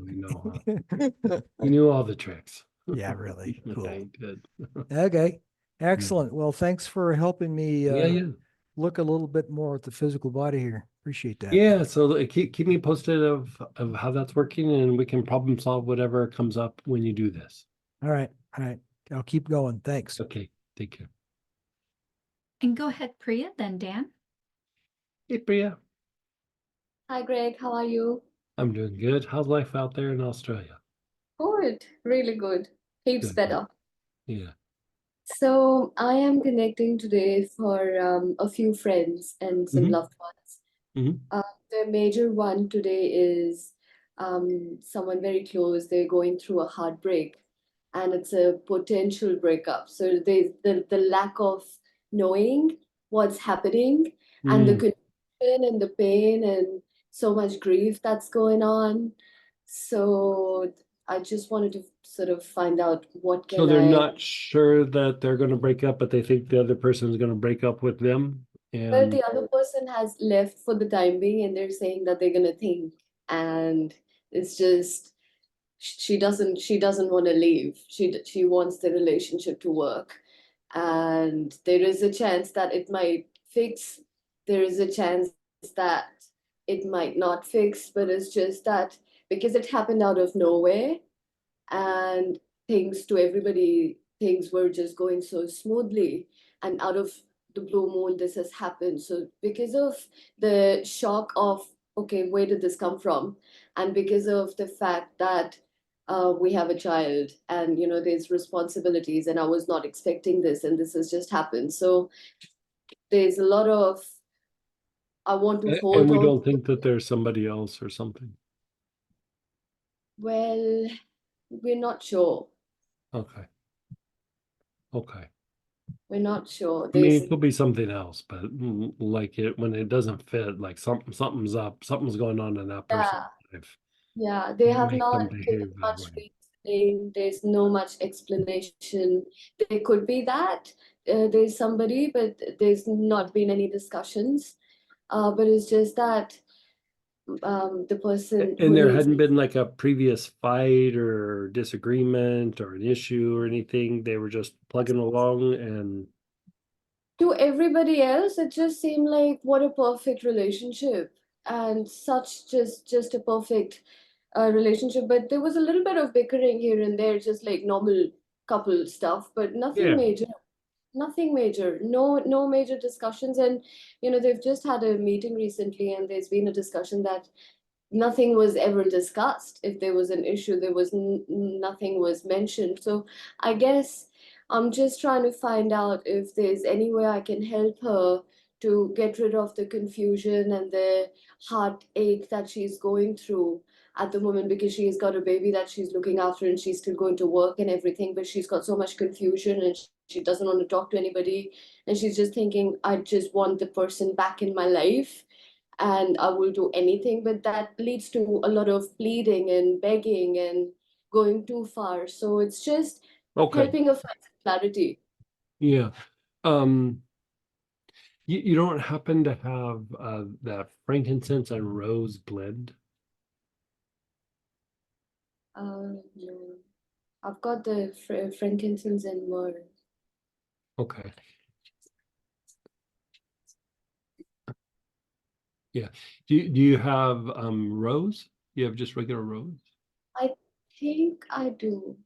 knew all the tricks. Yeah, really. Cool. Yeah, he did. Okay. Excellent. Well, thanks for helping me Yeah. look a little bit more at the physical body here. Appreciate that. Yeah. So keep me posted of how that's working, and we can problem solve whatever comes up when you do this. All right. All right. I'll keep going. Thanks. Okay. Take care. And go ahead, Priya, then Dan. Hey, Priya. Hi Greg, how are you? I'm doing good. How's life out there in Australia? Good, really good. Heaps Good. better. Yeah. So I am connecting today for a few friends and some Mhm. loved ones. Mhm. The major one today is someone very close. They're going through a heartbreak, and it's a potential breakup. So there's the lack of knowing what's happening, and the Mm. confusion and the pain and so much grief that's going on. So I just wanted to sort of find out what So can they're I. not sure that they're going to break up, but they think the other person is going to break up with them. Well, And the other person has left for the time being, and they're saying that they're gonna think, and it's just she doesn't want to leave. She wants the relationship to work, and there is a chance that it might fix. There is a chance that it might not fix, but it's just that because it happened out of nowhere, and things to everybody, things were just going so smoothly, and out of the blue moon this has happened. So because of the shock of, okay, where did this come from, and because of the fact that we have a child, and there's responsibilities, and I was not expecting this, and this has just happened. So there's a lot of, I want to and hold we on. don't think that there's somebody else or something. Well, we're not sure. Okay. Okay. We're not sure. I mean, There's, it could be something else, but like it when it doesn't fit, like something's up, something's going on in that person's yeah. life. Yeah, they have Make them not given behave that much way. reasoning. There's no much explanation. There could be that there's somebody, but there's not been any discussions. But it's just that the person And who there needs hadn't been like a previous fight or disagreement or an issue or anything. They were just plugging along and to everybody else, it just seemed like what a perfect relationship, and such just a perfect relationship. But there was a little bit of bickering here and there, just like normal couple stuff, but nothing yeah. major. Nothing major, no major discussions. And they've just had a meeting recently, and there's been a discussion that nothing was ever discussed. If there was an issue, there was nothing was mentioned. So I guess I'm just trying to find out if there's any way I can help her to get rid of the confusion and the heartache that she's going through at the moment, because she's got a baby that she's looking after, and she's still going to work and everything, but she's got so much confusion, and she doesn't want to talk to anybody, and she's just thinking, I just want the person back in my life, and I will do anything. But that leads to a lot of pleading and begging and going too far. So it's just Okay. helping her find some clarity. Yeah. Um, you don't happen to have that frankincense and rose blend? No. I've got the frankincense and myrrh. Okay. Yeah. Do you have rose? You have just regular rose? I think I do.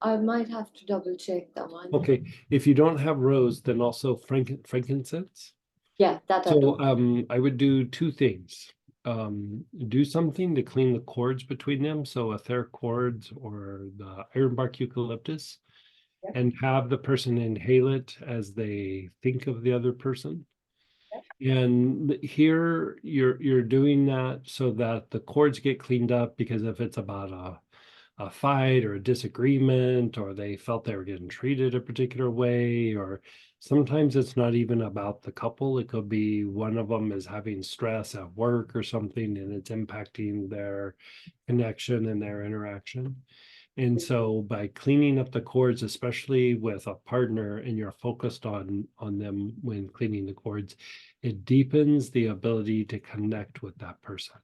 I might have to double check that one. Okay. If you don't have rose, then also frankincense. Yeah, that I So do. I would do two things. Do something to clean the cords between them, so etheric cords or the ironbark eucalyptus, Yep. and have the person inhale it as they think of the other person. And here you're doing that so that the cords get cleaned up, because if it's about a fight or a disagreement, or they felt they were getting treated a particular way, or sometimes it's not even about the couple. It could be one of them is having stress at work or something, and it's impacting their connection and their interaction. And so by cleaning up the cords, especially with a partner, and you're focused on them when cleaning the cords, it deepens the ability to connect with that person.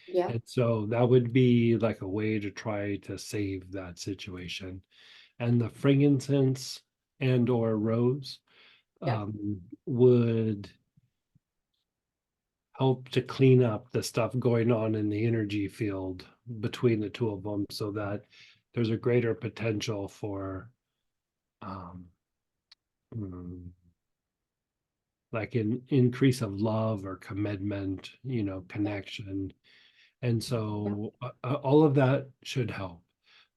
Yeah. And so that would be like a way to try to save that situation. And the frankincense and or rose Yeah. would help to clean up the stuff going on in the energy field between the two of them, so that there's a greater potential for um, mm, like an increase of love or commitment, connection. And Yeah. so all of that should help.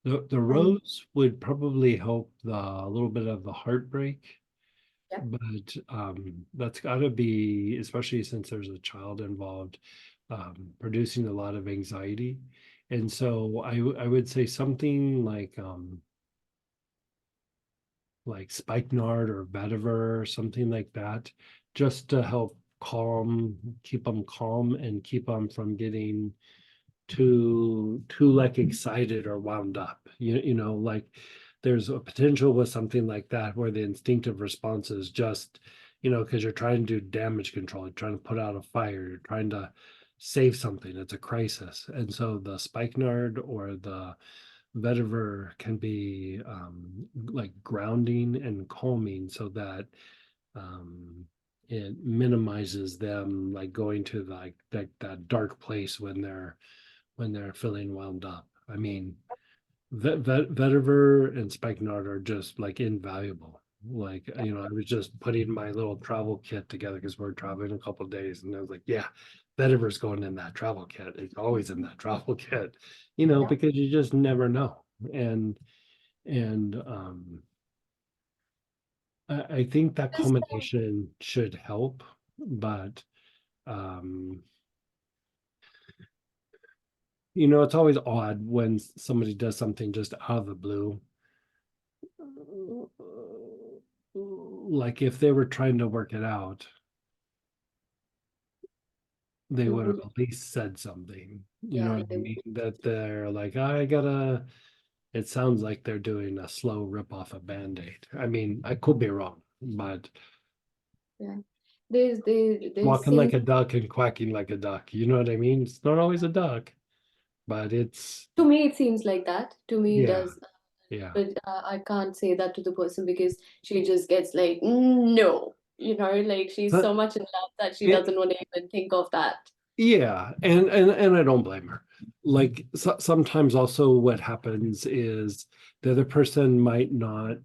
The And rose would probably help a little bit of the heartbreak, yeah. but that's got to be, especially since there's a child involved, producing a lot of anxiety. And so I would say something like like spikenard or vetiver or something like that, just to help keep them calm and keep them from getting too like excited or wound up. You know, like there's a potential with something like that where the instinctive response is just, you know, because you're trying to do damage control, you're trying to put out a fire, you're trying to save something, it's a crisis. And so the spikenard or the vetiver can be like grounding and calming so that it minimizes them like going to like that dark place when they're feeling wound up. I mean, vetiver and spikenard are just like invaluable. Like, you know, I was just putting my little travel kit together because we're traveling a couple of days, and I was like, yeah, vetiver's going in that travel kit. It's always in that travel kit, you know, Yeah. because you just never know. And I think that Just, combination should help, but um you know, it's always odd when somebody does something just out of the blue. Like if they were trying to work it out, they would have Mhm. at least said something. You know Yeah, what I mean? That they're like, I gotta. It sounds like they're doing a slow rip off a band-aid. I mean, I could be wrong, but yeah. They walking seem, like a duck and quacking like a duck. You know what I mean? It's not always a duck, but it's to me it seems like that. To me it yeah, does. yeah. But I can't say that to the person because she just gets like, no, you know, like she's But so much in love that she it, doesn't want to even think of that. yeah, and I don't blame her. Like sometimes also what happens is the other person might not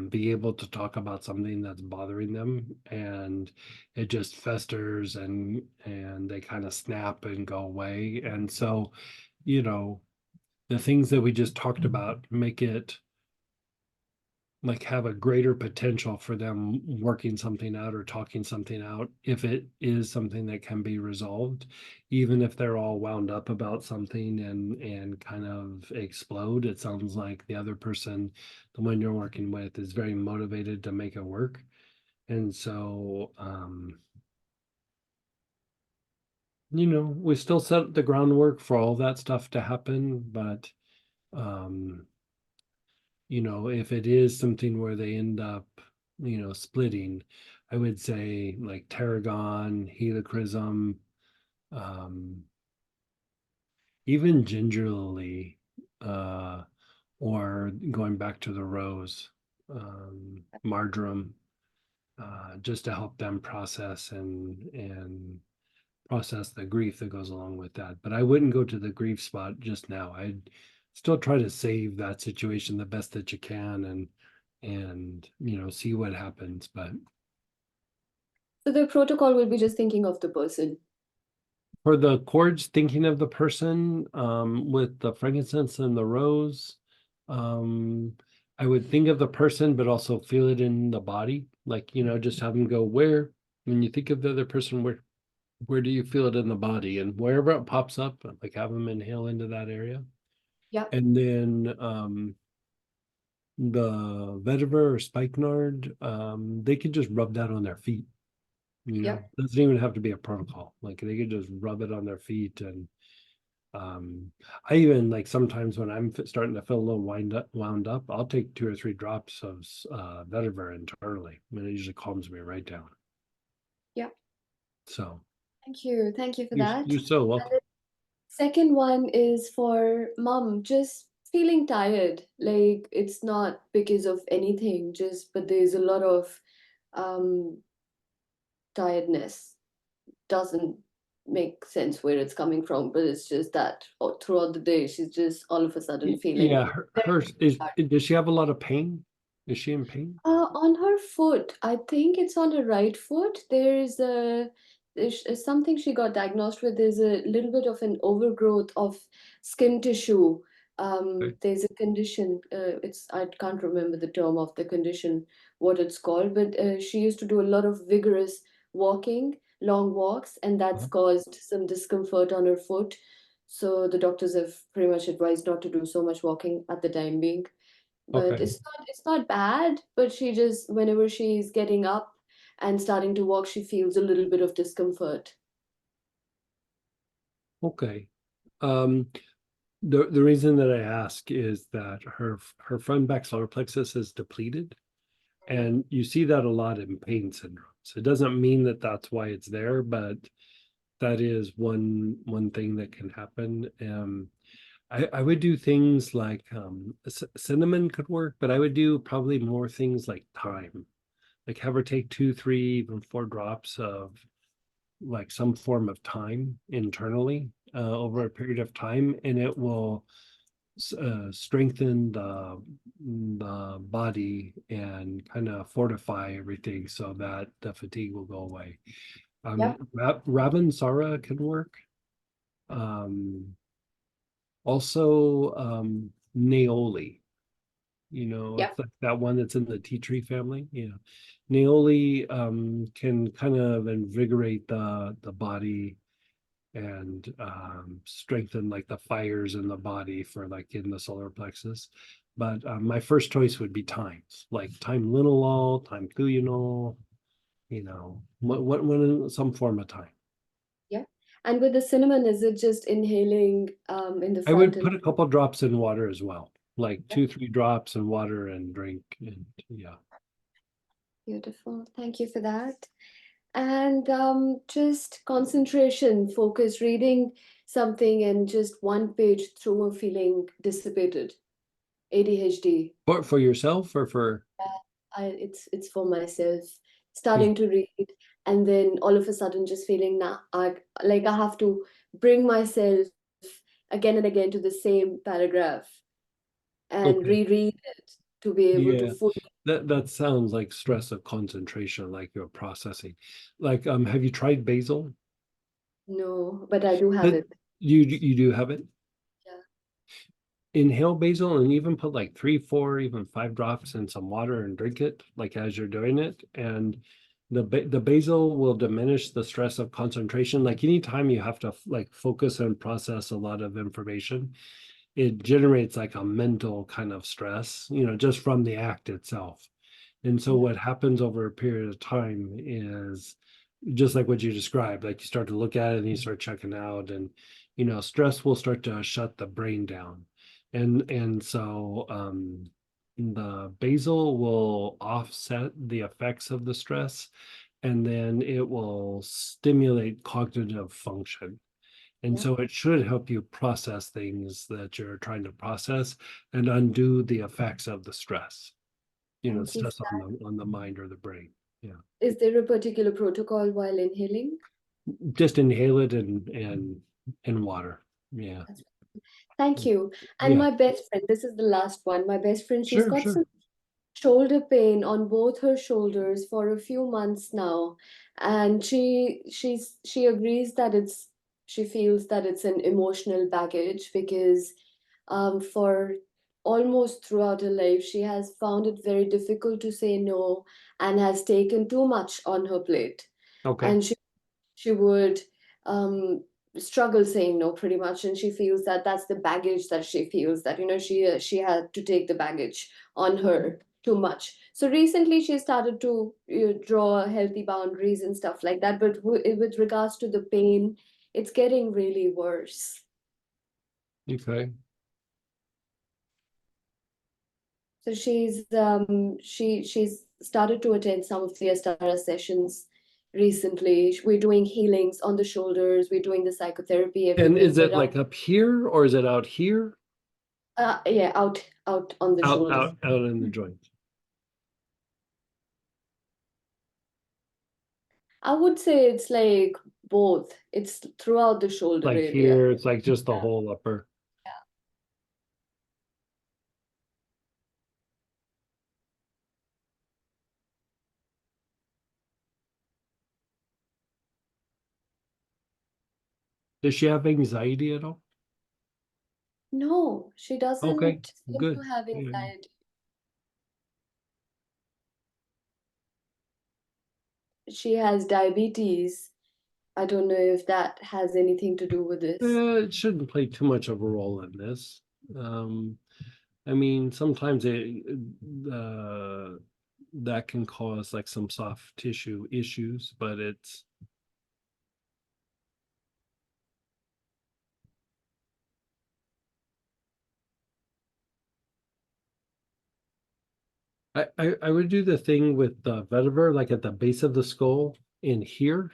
be able to talk about something that's bothering them, and it just festers and they kind of snap and go away. And so, you know, the things that we just talked about make it like have a greater potential for them working something out or talking something out if it is something that can be resolved, even if they're all wound up about something and kind of explode. It sounds like the other person, the one you're working with, is very motivated to make it work. And so you know, we still set the groundwork for all that stuff to happen, but um you know, if it is something where they end up, you know, splitting, I would say like tarragon, helichrysum, um, even gingerly, uh, or going back to the rose, marjoram, just to help them process and process the grief that goes along with that. But I wouldn't go to the grief spot just now. I'd still try to save that situation the best that you can and you know see what happens. But So the protocol will be just thinking of the person. for the chords, thinking of the person with the frankincense and the rose, um, I would think of the person, but also feel it in the body. Like, you know, just have them go where when you think of the other person, where do you feel it in the body? And wherever it pops up, like have them inhale into that area. Yeah. And then the vetiver or spikenard, they could just rub that on their feet. You know, Yep. doesn't even have to be a protocol. Like they could just rub it on their feet. And I even like sometimes when I'm starting to feel a little wound up, I'll take 2 or 3 drops of vetiver internally. I mean, it usually calms me right down. Yep. So Thank you. Thank you for that. you're so welcome. Second one is for mom, just feeling tired. Like it's not because of anything, just but there's a lot of um tiredness. Doesn't make sense where it's coming from, but it's just that throughout the day she's just all of a sudden feeling Yeah, very hers is. tired. Does she have a lot of pain? Is she in pain? On her foot, I think it's on her right foot. There's something she got diagnosed with. There's a little bit of an overgrowth of skin tissue. Okay. There's a condition. I can't remember the term of the condition, what it's called, but she used to do a lot of vigorous walking, long walks, and that's Uh-huh. caused some discomfort on her foot. So the doctors have pretty much advised not to do so much walking at the time being. but Okay. it's not bad, but she just, whenever she's getting up and starting to walk, she feels a little bit of discomfort. Okay. Um, the reason that I ask is that her front back solar plexus is depleted, and you see that a lot in pain syndromes. It doesn't mean that that's why it's there, but that is one thing that can happen. I would do things like cinnamon could work, but I would do probably more things like thyme, like have her take 2, 3, even 4 drops of like some form of thyme internally over a period of time, and it will strengthen the body and kind of fortify everything so that the fatigue will go away. Yep. Ravensara can work. Also, niaouli. Yep. It's like that one that's in the tea tree family. Yeah, niaouli can kind of invigorate the body and strengthen like the fires in the body for like in the solar plexus. But my first choice would be thymes, like thyme linalool, thyme thuyonol, what some form of thyme. Yeah. And with the cinnamon, is it just inhaling in the I front would and put a couple drops in water as well, like yeah. 2, 3 drops in water and drink. And yeah. Beautiful. Thank you for that. And just concentration, focus, reading something and just one page through and feeling dissipated. ADHD. For yourself or for It's for myself. Starting to read and then all of a sudden just feeling like I have to bring myself again and again to the same paragraph and okay. reread it to be able to Yeah. fully That sounds like stress of concentration, like you're processing. Like, have you tried basil? know, but I do have That it. you do have it? Yeah. Inhale basil and even put like 3, 4, even 5 drops in some water and drink it, like as you're doing it. And the basil will diminish the stress of concentration. Like anytime you have to like focus and process a lot of information, it generates like a mental kind of stress, just from the act itself. And so Yeah. what happens over a period of time is just like what you described, like you start to look at it and you start checking out, and stress will start to shut the brain down. And so the basil will offset the effects of the stress, and then it will stimulate cognitive function. And Yeah. so it should help you process things that you're trying to process and undo the effects of the stress, Thank you for stress on the mind or the brain. Yeah. Is there a particular protocol while inhaling? Just inhale it and water. Yeah. Thank you. And Yeah. my best friend, this is the last one. My best friend, she's Sure, got sure. some shoulder pain on both her shoulders for a few months now, and she agrees that she feels that it's an emotional baggage because for almost throughout her life she has found it very difficult to say no and has taken too much on her plate, Okay. and she would um struggle saying no pretty much, and she feels that that's the baggage that she feels that she had to take the baggage on her too much. So recently she started to draw healthy boundaries and stuff like that, but with regards to the pain, it's getting really worse. Okay. So she's started to attend some of the Astara sessions recently. We're doing healings on the shoulders, we're doing the psychotherapy every And is week, it but like up here or is it out here? yeah, out on the Out, shoulder. out in the joint. I would say it's like both. It's throughout the shoulder Like area. here, it's like just the whole upper. Does she have anxiety at all? No, she Okay, doesn't seem to good. have Yeah. anxiety. She has diabetes. I don't know if that has anything to do with this. It shouldn't play too much of a role in this. Um, I mean, sometimes that can cause like some soft tissue issues, but it's I would do the thing with the vetiver, like at the base of the skull in here.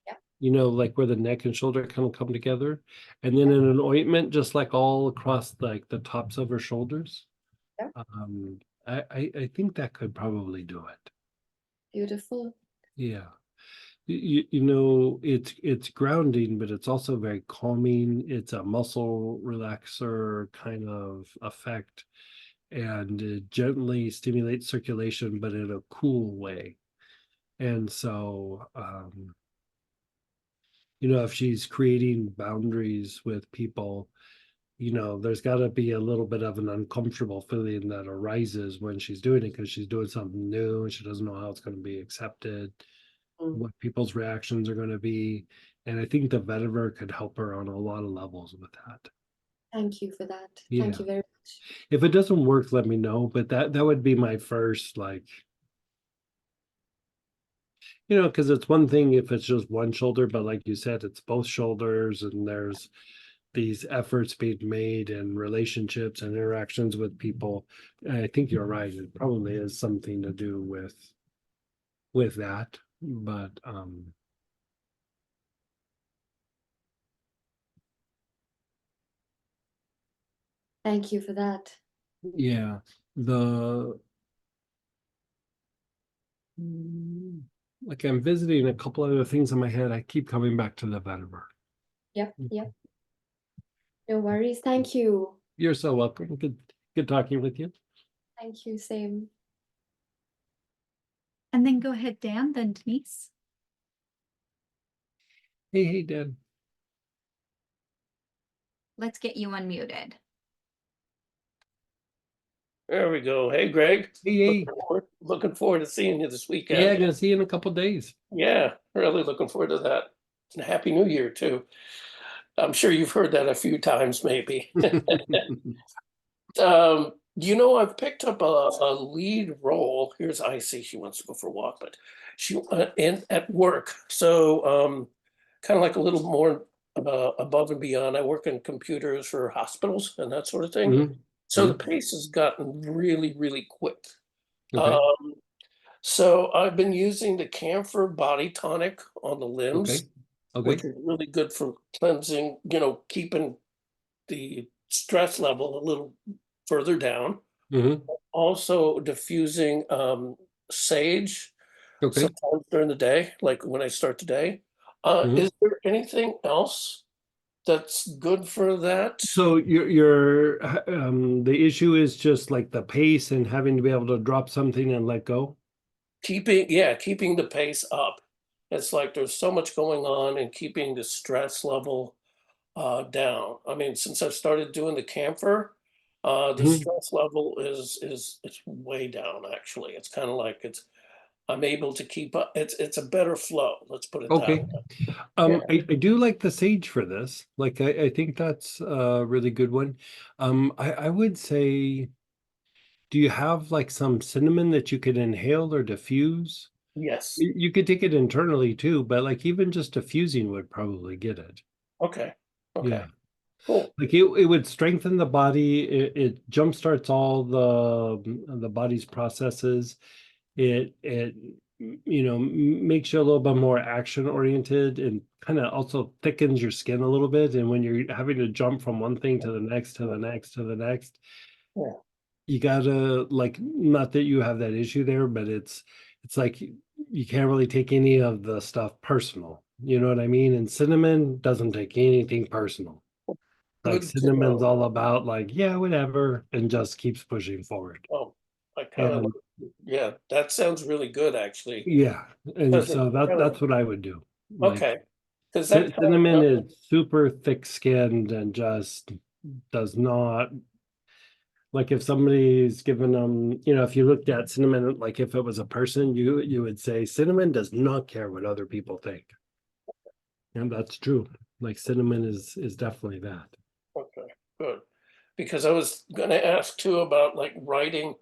Yep. You know, like where the neck and shoulder kind of come together. And then in an ointment, just like all across like the tops of her shoulders. Yep. I think that could probably do it. Beautiful. Yeah. You know, it's grounding, but it's also very calming. It's a muscle relaxer kind of effect, and it gently stimulates circulation, but in a cool way. And so, you know, if she's creating boundaries with people, you know, there's got to be a little bit of an uncomfortable feeling that arises when she's doing it because she's doing something new and she doesn't know how it's going to be accepted, what people's reactions are going to be. And I think the vetiver could help her on a lot of levels with that. Thank you for that. Yeah. Thank you very much. If it doesn't work, let me know. But that would be my first, like, you know, because it's one thing if it's just one shoulder, but like you said, it's both shoulders, and there's these efforts being made and relationships and interactions with people. And I think you're right. It probably is something to do with that. But Thank you for that. yeah, the like I'm visiting a couple other things in my head. I keep coming back to the vetiver. Yep. No worries. Thank you. You're so welcome. Good talking with you. Thank you. Same. And then go ahead, Dan, then Denise. Hey, Dan. Let's get you unmuted. There we go. Hey, Greg. Hey. Looking forward to seeing you this weekend. Yeah, gonna see you in a couple days. Yeah, really looking forward to that. And Happy New Year, too. I'm sure you've heard that a few times, maybe. You know, I've picked up a lead role. Here's Icy. She wants to go for a walk, but she at work. So kind of like a little more above and beyond. I work in computers for hospitals and that sort of thing. Mhm. So the pace has gotten really, really quick. Okay. So I've been using the camphor body tonic on the limbs, Okay. which is really good for cleansing, you know, keeping the stress level a little further down. Mhm. Also diffusing sage Okay. sometimes during the day, like when I start the day. Mhm. Is there anything else that's good for that? So your the issue is just like the pace and having to be able to drop something and let go. Keeping the pace up. It's like there's so much going on and keeping the stress level down. I mean, since I've started doing the camphor, the Mhm. stress level is it's way down actually. It's kind of like I'm able to keep up. It's a better flow. Let's put it that Okay. way. I do like the sage for this. Like I think that's a really good one. I would say, do you have like some cinnamon that you could inhale or diffuse? Yes. You could take it internally too, but like even just diffusing would probably get it. Okay. Okay. Yeah. Cool. Like it would strengthen the body. It jumpstarts all the body's processes. It you know makes you a little bit more action oriented and kind of also thickens your skin a little bit. And when you're having to jump from one thing to the next to the next to the next, Yeah. you gotta like not that you have that issue there, but it's like you can't really take any of the stuff personal. You know what I mean? And cinnamon doesn't take anything personal. Like Good to cinnamon's know. all about like, yeah, whatever, and just keeps pushing forward. Oh, I kind of And yeah. That sounds really good actually. yeah, and Because it so kind that's of what I would do. Like okay. Because that kind cinnamon of is super thick-skinned and just does not like if somebody's given them, you know, if you looked at cinnamon, like if it was a person, you would say cinnamon does not care what other people think. And that's true. Like cinnamon is definitely that. okay. Good. because I was gonna ask too about like writing,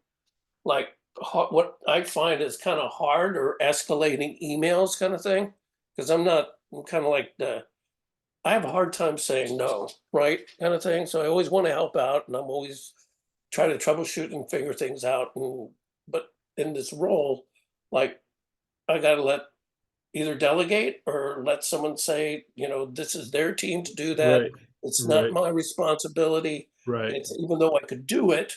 like what I find is kind of hard or escalating emails kind of thing. Because I'm kind of like I have a hard time saying no, right? Kind of thing. So I always want to help out and I'm always trying to troubleshoot and figure things out. But in this role, like I gotta either delegate or let someone say, this is their team to do that. Right. It's not Right. my responsibility. Right. It's even though I could do it,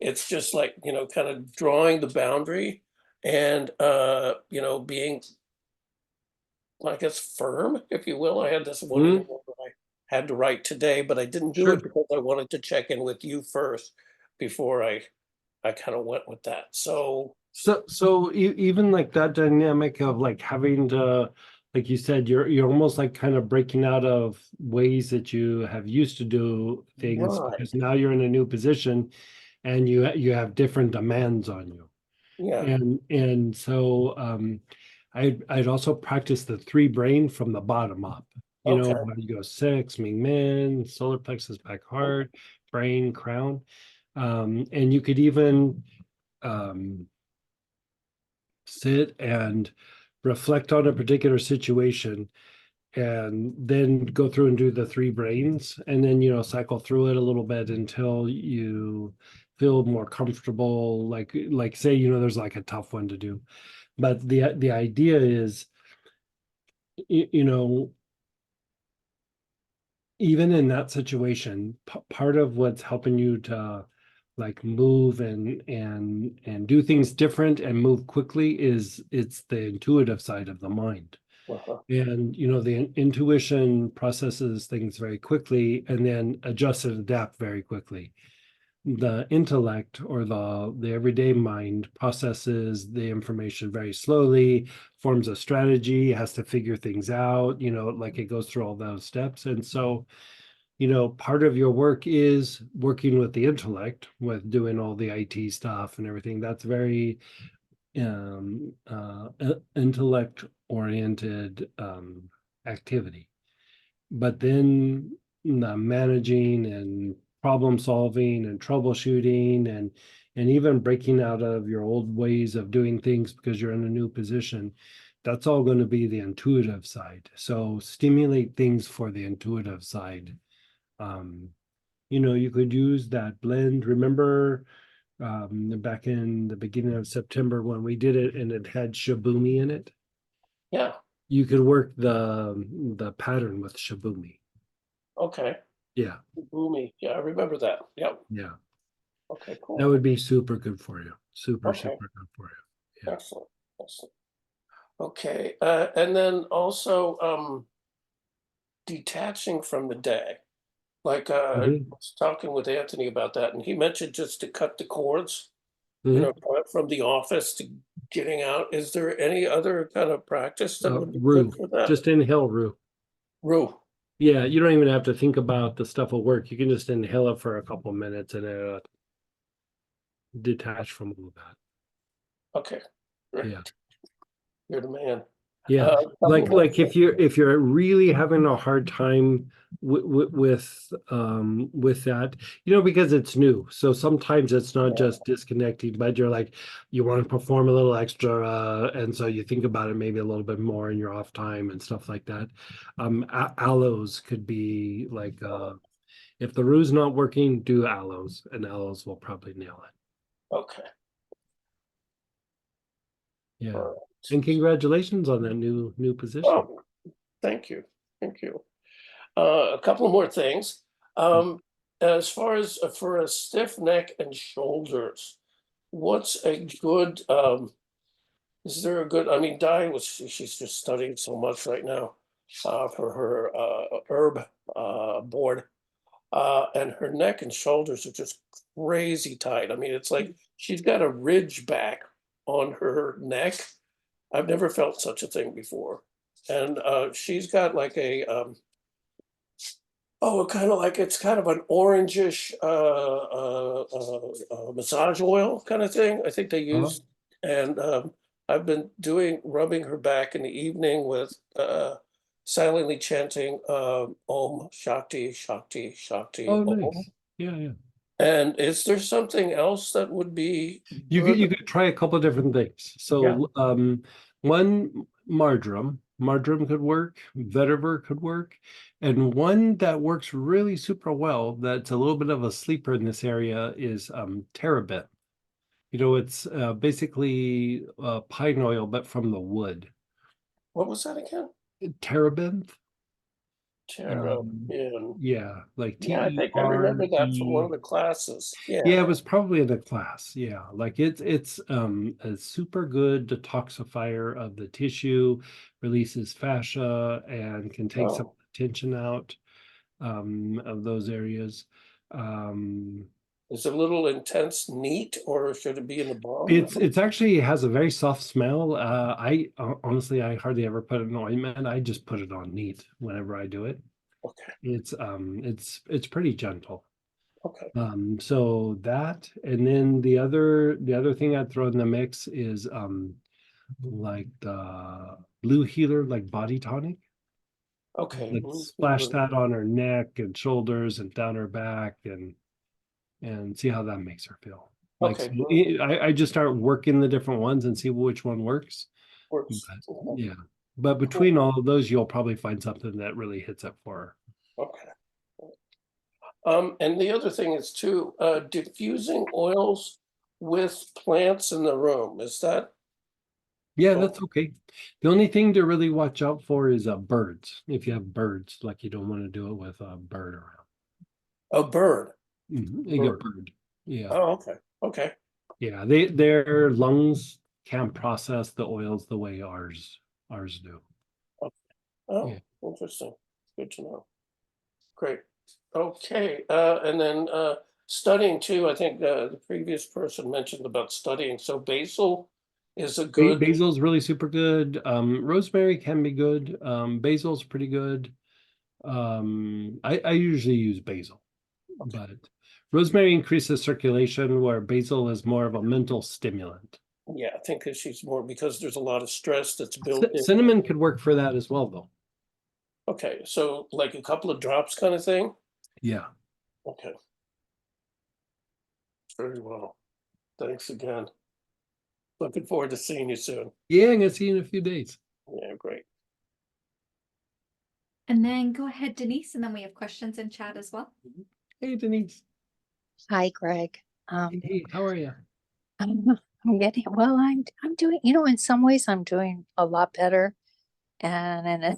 it's just like, kind of drawing the boundary and being, I guess, firm, if you will. I had this one Mhm. email that I had to write today, but I didn't do Sure. it because I wanted to check in with you first before I kind of went with that. So So even like that dynamic of like having to, like you said, you're almost like kind of breaking out of ways that you have used to do things right, because now you're in a new position and you have different demands on you. yeah, And so I'd also practice the three brain from the bottom up. okay, When you go six, Ming Men, solar plexus, back heart, brain, crown. And you could even sit and reflect on a particular situation and then go through and do the three brains and then cycle through it a little bit until you feel more comfortable, like say there's like a tough one to do, but the idea is you know even in that situation, part of what's helping you to like move and do things different and move quickly is it's the intuitive side of the mind. uh-huh, And the intuition processes things very quickly and then adjusts and adapt very quickly. The intellect or the everyday mind processes the information very slowly, forms a strategy, has to figure things out, like it goes through all those steps. And so part of your work is working with the intellect, with doing all the IT stuff and everything. That's very intellect oriented activity. But then the managing and problem solving and troubleshooting and even breaking out of your old ways of doing things because you're in a new position, that's all going to be the intuitive side. So stimulate things for the intuitive side. You could use that blend. Remember back in the beginning of September when we did it and it had shibumi in it? yeah, You could work the pattern with shibumi. okay, Yeah, Boomy, yeah, I remember that, yep, yeah. okay, That cool, would be super good for you. Super, okay, super good for you. Yeah. excellent, excellent. Okay, and then also, detaching from the day. Like, I Mhm. was talking with Anthony about that, and he mentioned just to cut the cords, Mhm. from the office to getting out. Is there any other kind of practice that would be good Rue. for that? Just inhale Rue. Rue, Yeah, you don't even have to think about the stuff at work. You can just inhale it for a couple minutes and detach from all of that. okay, great, Yeah. you're the man. Yeah, Couple more like if you're really having a hard time with that, because it's new. So sometimes it's not Yeah. just disconnecting, but you're like you want to perform a little extra, and so you think about it maybe a little bit more in your off time and stuff like that. Aloes could be like if the rue's not working, do aloes, and aloes will probably nail it. Okay, Yeah, all right. and congratulations on that new position. Oh, thank you, thank you. A couple more things. As far as for a stiff neck and shoulders, what's a good, is there a good, I mean, she's just studying so much right now, for her, herb, board. And her neck and shoulders are just crazy tight. I mean, it's like she's got a ridge back on her neck. I've never felt such a thing before. And she's got like it's kind of an orangish massage oil kind of thing. I think they Uh-huh. use, and I've been rubbing her back in the evening with silently chanting Om Shakti Shakti Shakti Oh, Om. nice. Yeah, yeah. And is there something else that would be You good? could try a couple of different things. So one marjoram could work, vetiver could work, and one that works really super well that's a little bit of a sleeper in this area is terebinth. You know, it's basically pine oil, but from the wood. What was that again? Terebinth. Terrapin. Yeah, like Yeah, I think I remember that from one of TERE. the classes. Yeah. Yeah, it was probably in a class. Yeah, like it's a super good detoxifier of the tissue, releases fascia, and can take some Oh, tension out of those areas. is it a little intense neat, or should it be in the balm? It's actually has a very soft smell. Honestly, I hardly ever put it in ointment. I just put it on neat whenever I do it. Okay, It's pretty gentle. okay. So that, and then the other thing I'd throw in the mix is like the blue healer, like body tonic. Okay. Like splash that on her neck and shoulders and down her back and see how that makes her feel. Like Okay, so good. I just start working the different ones and see which one works. Works. But, Okay. yeah. But between all of those, you'll probably find something that really hits it for her. Okay. And the other thing is too, diffusing oils with plants in the room. Is that Yeah, Oh. that's okay. The only thing to really watch out for is birds. If you have birds, like you don't want to do it with a bird around. a bird? A Bird. bird. Yeah. Oh, okay. Okay. Yeah. Their lungs can't process the oils the way ours do. Oh, Yeah. interesting. Good to know. Great. Okay. And then studying too, I think the previous person mentioned about studying. So basil is a good, Basil's really super good. Rosemary can be good. Basil's pretty good. I usually use basil, but rosemary increases circulation where basil is more of a mental stimulant. yeah, I think that she's more because there's a lot of stress that's built in. Cinnamon could work for that as well, though. Okay, so like a couple of drops kind of thing? Yeah. Okay. Very well. Thanks again. Looking forward to seeing you soon. Yeah, I'm gonna see you in a few days. Yeah, great. And then go ahead, Denise, and then we have questions in chat as well. Hey, Denise. Hi, Greg. Hey, how are you? I'm getting well. I'm doing. In some ways, I'm doing a lot better, and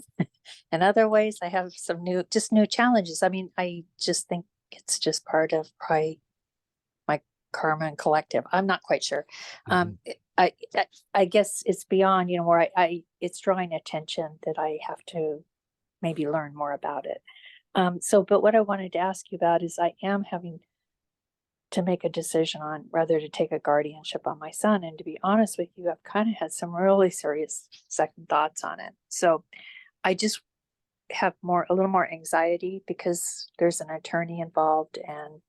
in other ways, I have some new challenges. I mean, I just think it's just part of probably my karma and collective. I'm not quite sure. I guess it's beyond. Where it's drawing attention that I have to maybe learn more about it. But what I wanted to ask you about is I am having to make a decision on whether to take a guardianship on my son. And to be honest with you, I've kind of had some really serious second thoughts on it. So I just have a little more anxiety because there's an attorney involved and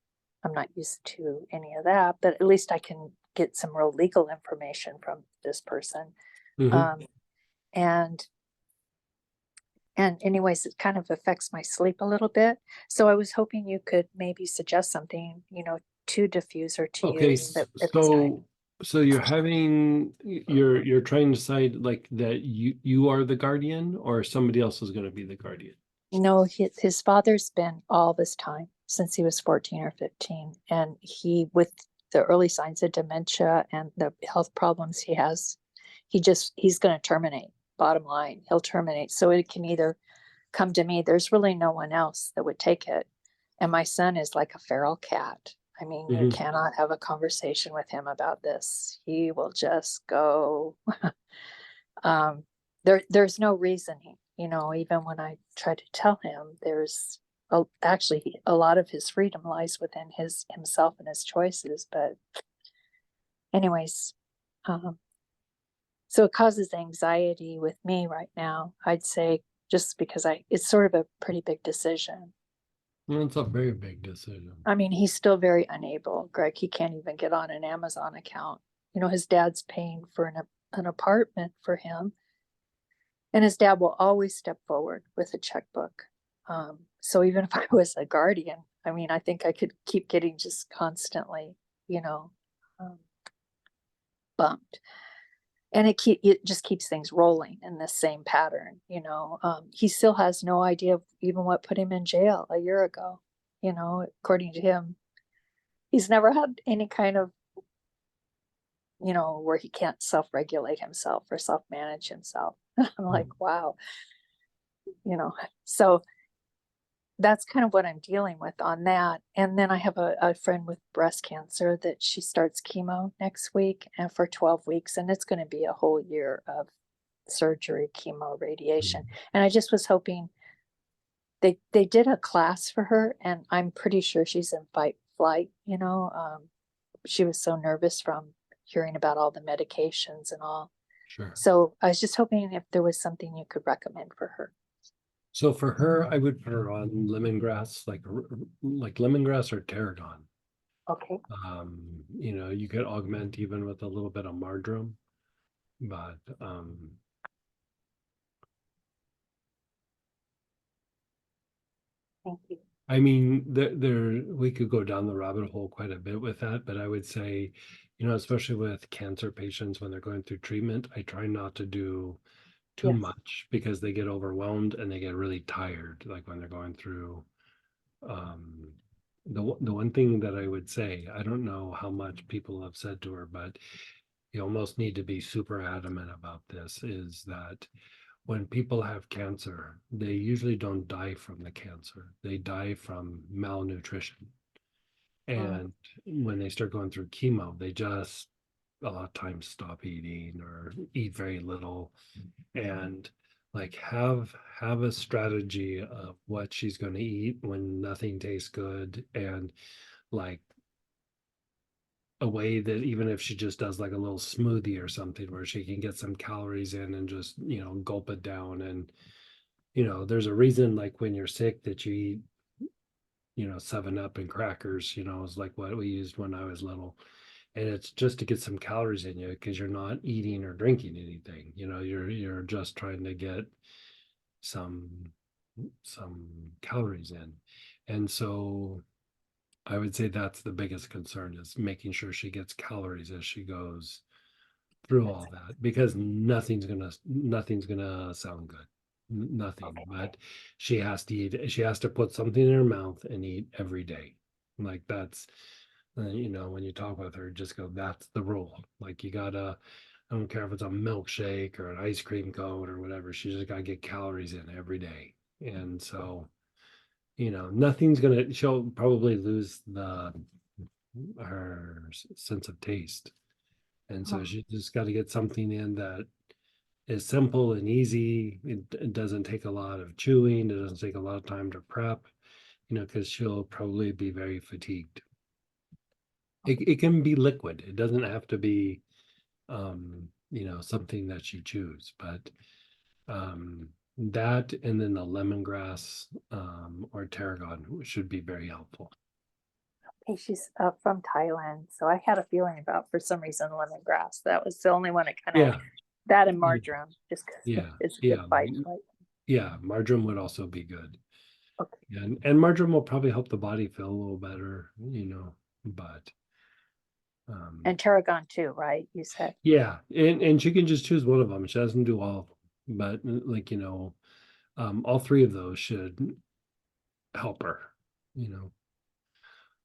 I'm not used to any of that, but at least I can get some real legal information from this person. And anyways, it kind of affects my sleep a little bit. So I was hoping you could maybe suggest something, to diffuse or to Okay, use at this time. so you're trying to decide like that you are the guardian or somebody else is going to be the guardian. No, his father's been all this time since he was 14 or 15, and he, with the early signs of dementia and the health problems he has, he's going to terminate. Bottom line, he'll terminate. So it can either come to me. There's really no one else that would take it, and my son is like a feral cat. I mean, you cannot have a conversation with him about this. He will just go. There's no reasoning, even when I try to tell him, there's actually a lot of his freedom lies within himself and his choices. But anyways, so it causes anxiety with me right now, I'd say, just because it's sort of a pretty big decision. Well, it's a very big decision. I mean, he's still very unable, Greg. He can't even get on an Amazon account. His dad's paying for an apartment for him. And his dad will always step forward with a checkbook. So even if I was a guardian, I mean, I think I could keep getting just constantly, um, bumped. And it just keeps things rolling in this same pattern, he still has no idea of even what put him in jail a year ago, according to him. He's never had any kind of, where he can't self-regulate himself or self-manage himself. I'm like, wow, so that's kind of what I'm dealing with on that. And then I have a friend with breast cancer that she starts chemo next week and for 12 weeks, and it's going to be a whole year of surgery, chemo, radiation. And I just was hoping they did a class for her, and I'm pretty sure she's in fight flight, she was so nervous from hearing about all the medications and all. Sure. So I was just hoping if there was something you could recommend for her. So for her, I would put her on lemongrass, like lemongrass or tarragon. Okay. You could augment even with a little bit of marjoram, but Thank you. I mean, we could go down the rabbit hole quite a bit with that, but I would say, especially with cancer patients when they're going through treatment, I try not to do too Yes. much because they get overwhelmed and they get really tired, like when they're going through. The one thing that I would say, I don't know how much people have said to her, but you almost need to be super adamant about this, is that when people have cancer, they usually don't die from the cancer. They die from malnutrition. And when they start going through chemo, they just a lot of times stop eating or eat very little, and like have a strategy of what she's going to eat when nothing tastes good, and like a way that even if she just does like a little smoothie or something where she can get some calories in and just gulp it down. And there's a reason, like when you're sick, that you eat 7-Up and crackers, is like what we used when I was little. And it's just to get some calories in you because you're not eating or drinking anything. You're just trying to get some calories in. And so I would say that's the biggest concern, is making sure she gets calories as she goes through all that, because nothing's gonna sound good. Nothing. Okay. But she has to eat. She has to put something in her mouth and eat every day. Like that's, when you talk with her, just go, that's the rule. Like you gotta, I don't care if it's a milkshake or an ice cream cone or whatever, she just gotta get calories in every day. And so, she'll probably lose her sense of taste. And so she just got to get something in that is simple and easy. It doesn't take a lot of chewing. It doesn't take a lot of time to prep, because she'll probably be very fatigued. It can be liquid. It doesn't have to be, something that she chews, but that and then the lemongrass or tarragon should be very helpful. Okay, she's from Thailand, so I had a feeling about, for some reason, lemongrass. That was the only one that kind of, Yeah. that and marjoram, just because Yeah. it's a good Yeah. fight. Yeah, marjoram would also be good. Okay. And marjoram will probably help the body feel a little better, but And tarragon too, right? You said. yeah, and she can just choose one of them. She doesn't do all of them, but all three of those should help her,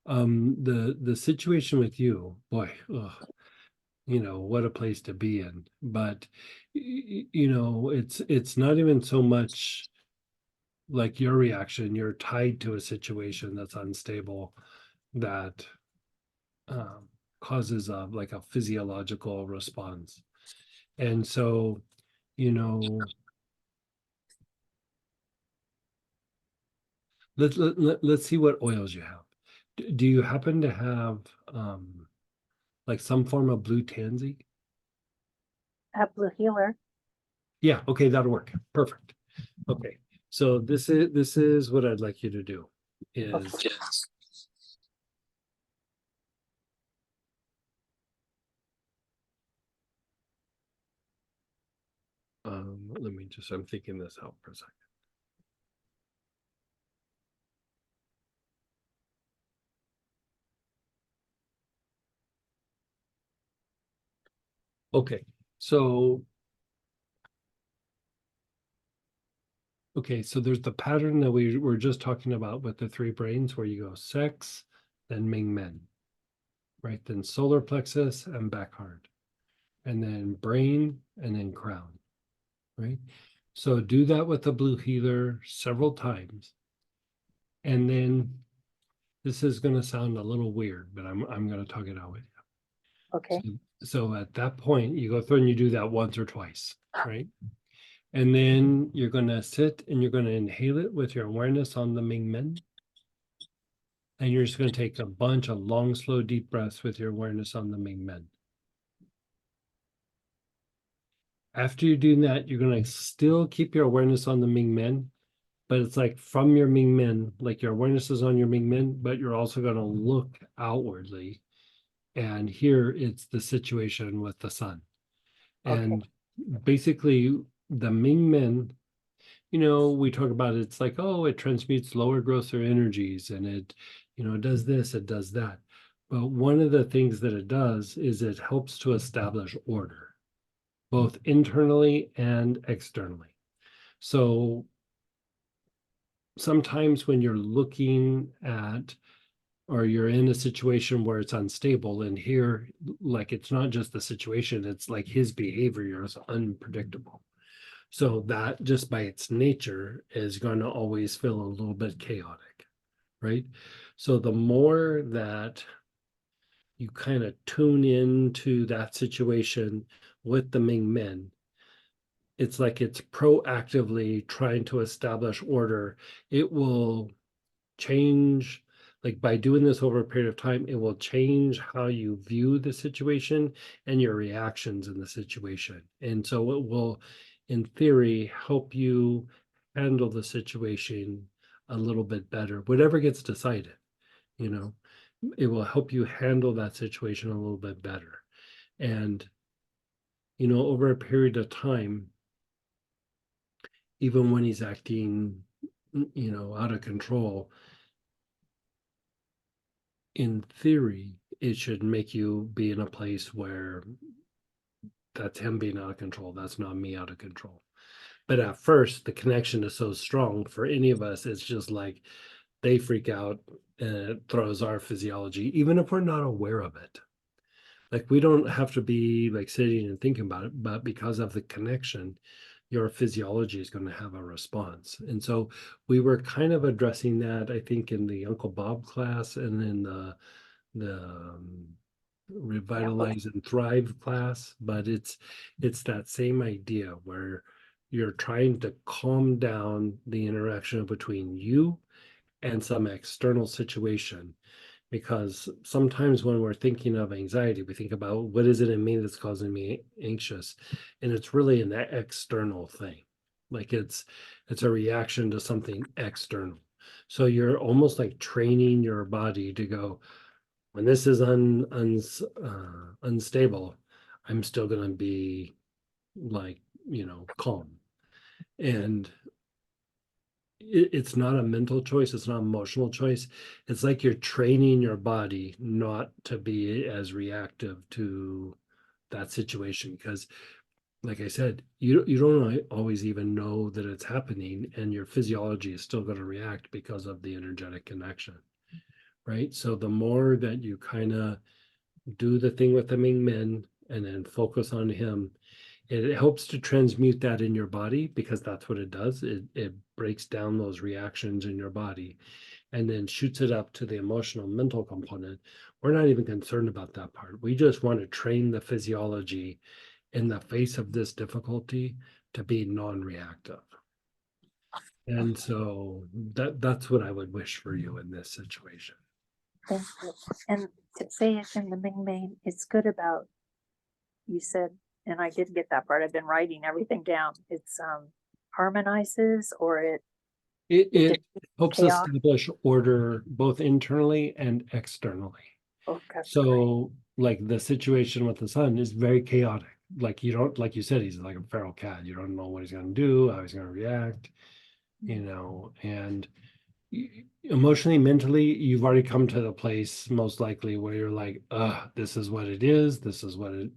the situation with you, boy, ugh, what a place to be in. But it's not even so much like your reaction. You're tied to a situation that's unstable, that causes like a physiological response. And so, let's see what oils you have. Do you happen to have like some form of blue tansy? Blue healer. Yeah, okay, that'll work. Perfect. Okay. So this is what I'd like you to do is Okay. let me just, I'm thinking this out for a second. Okay, so. Okay, so there's the pattern that we were just talking about with the three brains where you go sex, then Ming Men, right? Then solar plexus and back hard, and then brain and then crown, right? So do that with the blue healer several times. And then this is going to sound a little weird, but I'm going to talk it out with you. Okay. So at that point, you go through and you do that once or twice, right? And then you're going to sit and you're going to inhale it with your awareness on the Ming Men. And you're just going to take a bunch of long, slow, deep breaths with your awareness on the Ming Men. After you're doing that, you're going to still keep your awareness on the Ming Men, but it's like from your Ming Men, like your awareness is on your Ming Men, but you're also going to look outwardly. And here it's the situation with the sun. And basically, the Ming Men, you know, we talk about it, it's like, oh, it transmutes lower grosser energies and it, you know, it does this, it does that. But one of the things that it does is it helps to establish order, both internally and externally. So sometimes when you're looking at, or you're in a situation where it's unstable, and here, like, it's not just the situation, it's like his behavior is unpredictable. So that just by its nature is going to always feel a little bit chaotic, right? So the more that you kind of tune into that situation with the Ming Men, it's like it's proactively trying to establish order. It will change, like by doing this over a period of time, it will change how you view the situation and your reactions in the situation. And so it will, in theory, help you handle the situation a little bit better, whatever gets decided, you know, it will help you handle that situation a little bit better. And, you know, over a period of time, even when he's acting, you know, out of control, in theory, it should make you be in a place where that's him being out of control. That's not me out of control. But at first, the connection is so strong for any of us. It's just like they freak out and it throws our physiology, even if we're not aware of it. Like we don't have to be like sitting and thinking about it, but because of the connection, your physiology is going to have a response. And so we were kind of addressing that, I think, in the Uncle Bob class and in the Revitalize and Thrive class, but it's that same idea where you're trying to calm down the interaction between you and some external situation. Because sometimes when we're thinking of anxiety, we think about what is it in me that's causing me anxious, and it's really an external thing. Like it's a reaction to something external. So you're almost like training your body to go, when this is unstable, I'm still going to be like, you know, calm. And it's not a mental choice. It's not an emotional choice. It's like you're training your body not to be as reactive to that situation. Because like I said, you don't always even know that it's happening, and your physiology is still going to react because of the energetic connection. Right. So the more that you kind of do the thing with the Ming Men and then focus on him, it helps to transmute that in your body, because that's what it does. It breaks down those reactions in your body and then shoots it up to the emotional mental component. We're not even concerned about that part. We just want to train the physiology in the face of this difficulty to be non-reactive. And so that's what I would wish for you in this situation. Thank you. And to say it in the Ming Main, it's good about, you said, and I did get that part. I've been writing everything down. It's harmonizes, or It helps chaos. establish order both internally and externally. Okay. So like the situation with the sun is very chaotic. Like you don't, like you said, he's like a feral cat. You don't know what he's going to do, how he's going to react, you know, and emotionally, mentally, you've already come to the place most likely where you're like, this is what it is. This is what it,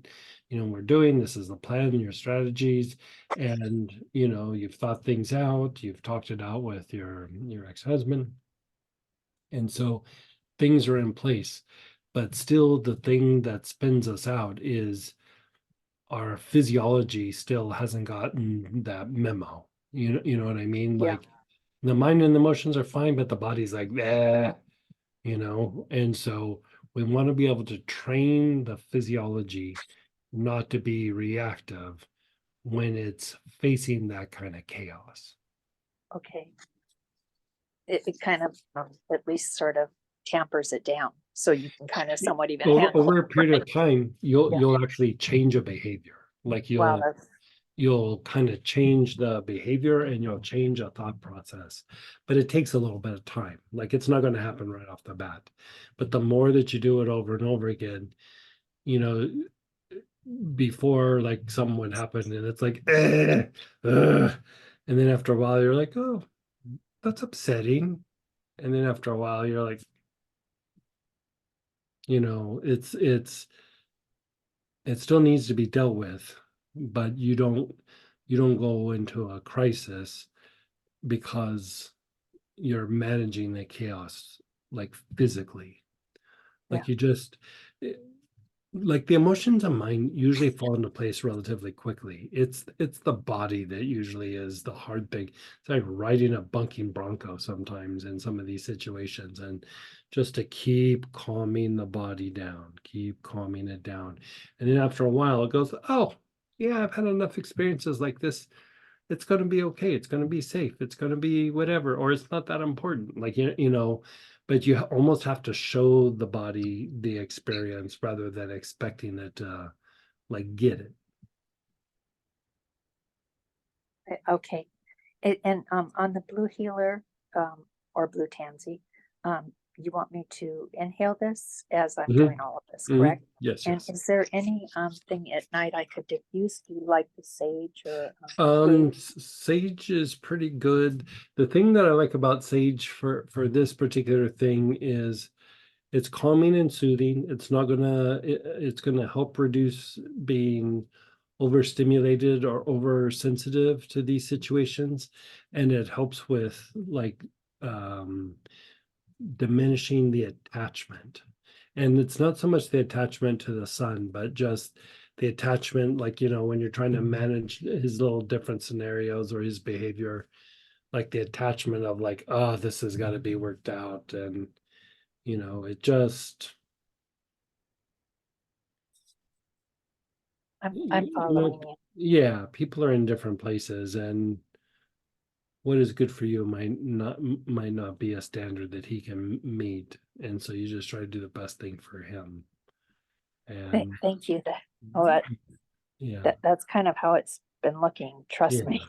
we're doing. This is the plan, your strategies. And, you've thought things out. You've talked it out with your ex-husband. And so things are in place. But still, the thing that spins us out is our physiology still hasn't gotten that memo. You know what I mean? Yeah. Like the mind and the emotions are fine, but the body's like, and so we want to be able to train the physiology not to be reactive when it's facing that kind of chaos. Okay. It kind of at least sort of tampers it down, so you can kind of somewhat even handle Over a it, period right? of time, you'll actually change a behavior. Like Wow, that's you'll kind of change the behavior and you'll change a thought process, but it takes a little bit of time. Like it's not going to happen right off the bat, but the more that you do it over and over again, before like something would happen and it's like and then after a while you're like, oh, that's upsetting, and then after a while you're like, it still needs to be dealt with, but you don't go into a crisis because you're managing the chaos like physically. Like you just like the emotions of mind usually fall into place relatively quickly. It's the body that usually is the hard thing. It's like riding a bunking bronco sometimes in some of these situations, and just to keep calming the body down, keep calming it down. And then after a while it goes, oh yeah, I've had enough experiences like this. It's going to be okay. It's going to be safe. It's going to be whatever, or it's not that important. Like, but you almost have to show the body the experience rather than expecting it to like get it. okay. And on the blue healer or blue tansy, you want me to inhale this as I'm doing all of this, correct? Yes, And yes. is there any thing at night I could diffuse? Do you like the sage or blue? Sage is pretty good. The thing that I like about sage for this particular thing is it's calming and soothing. It's not it's gonna help reduce being overstimulated or oversensitive to these situations, and it helps with like diminishing the attachment. And it's not so much the attachment to the sun, but just the attachment, like, when you're trying to manage his little different scenarios or his behavior, like the attachment of like, oh, this has got to be worked out. And, it just, I'm following you. yeah, people are in different places, and what is good for you might not be a standard that he can meet, and so you just try to do the best thing for him. And Thank you. That that's kind of how it's been looking. Trust me.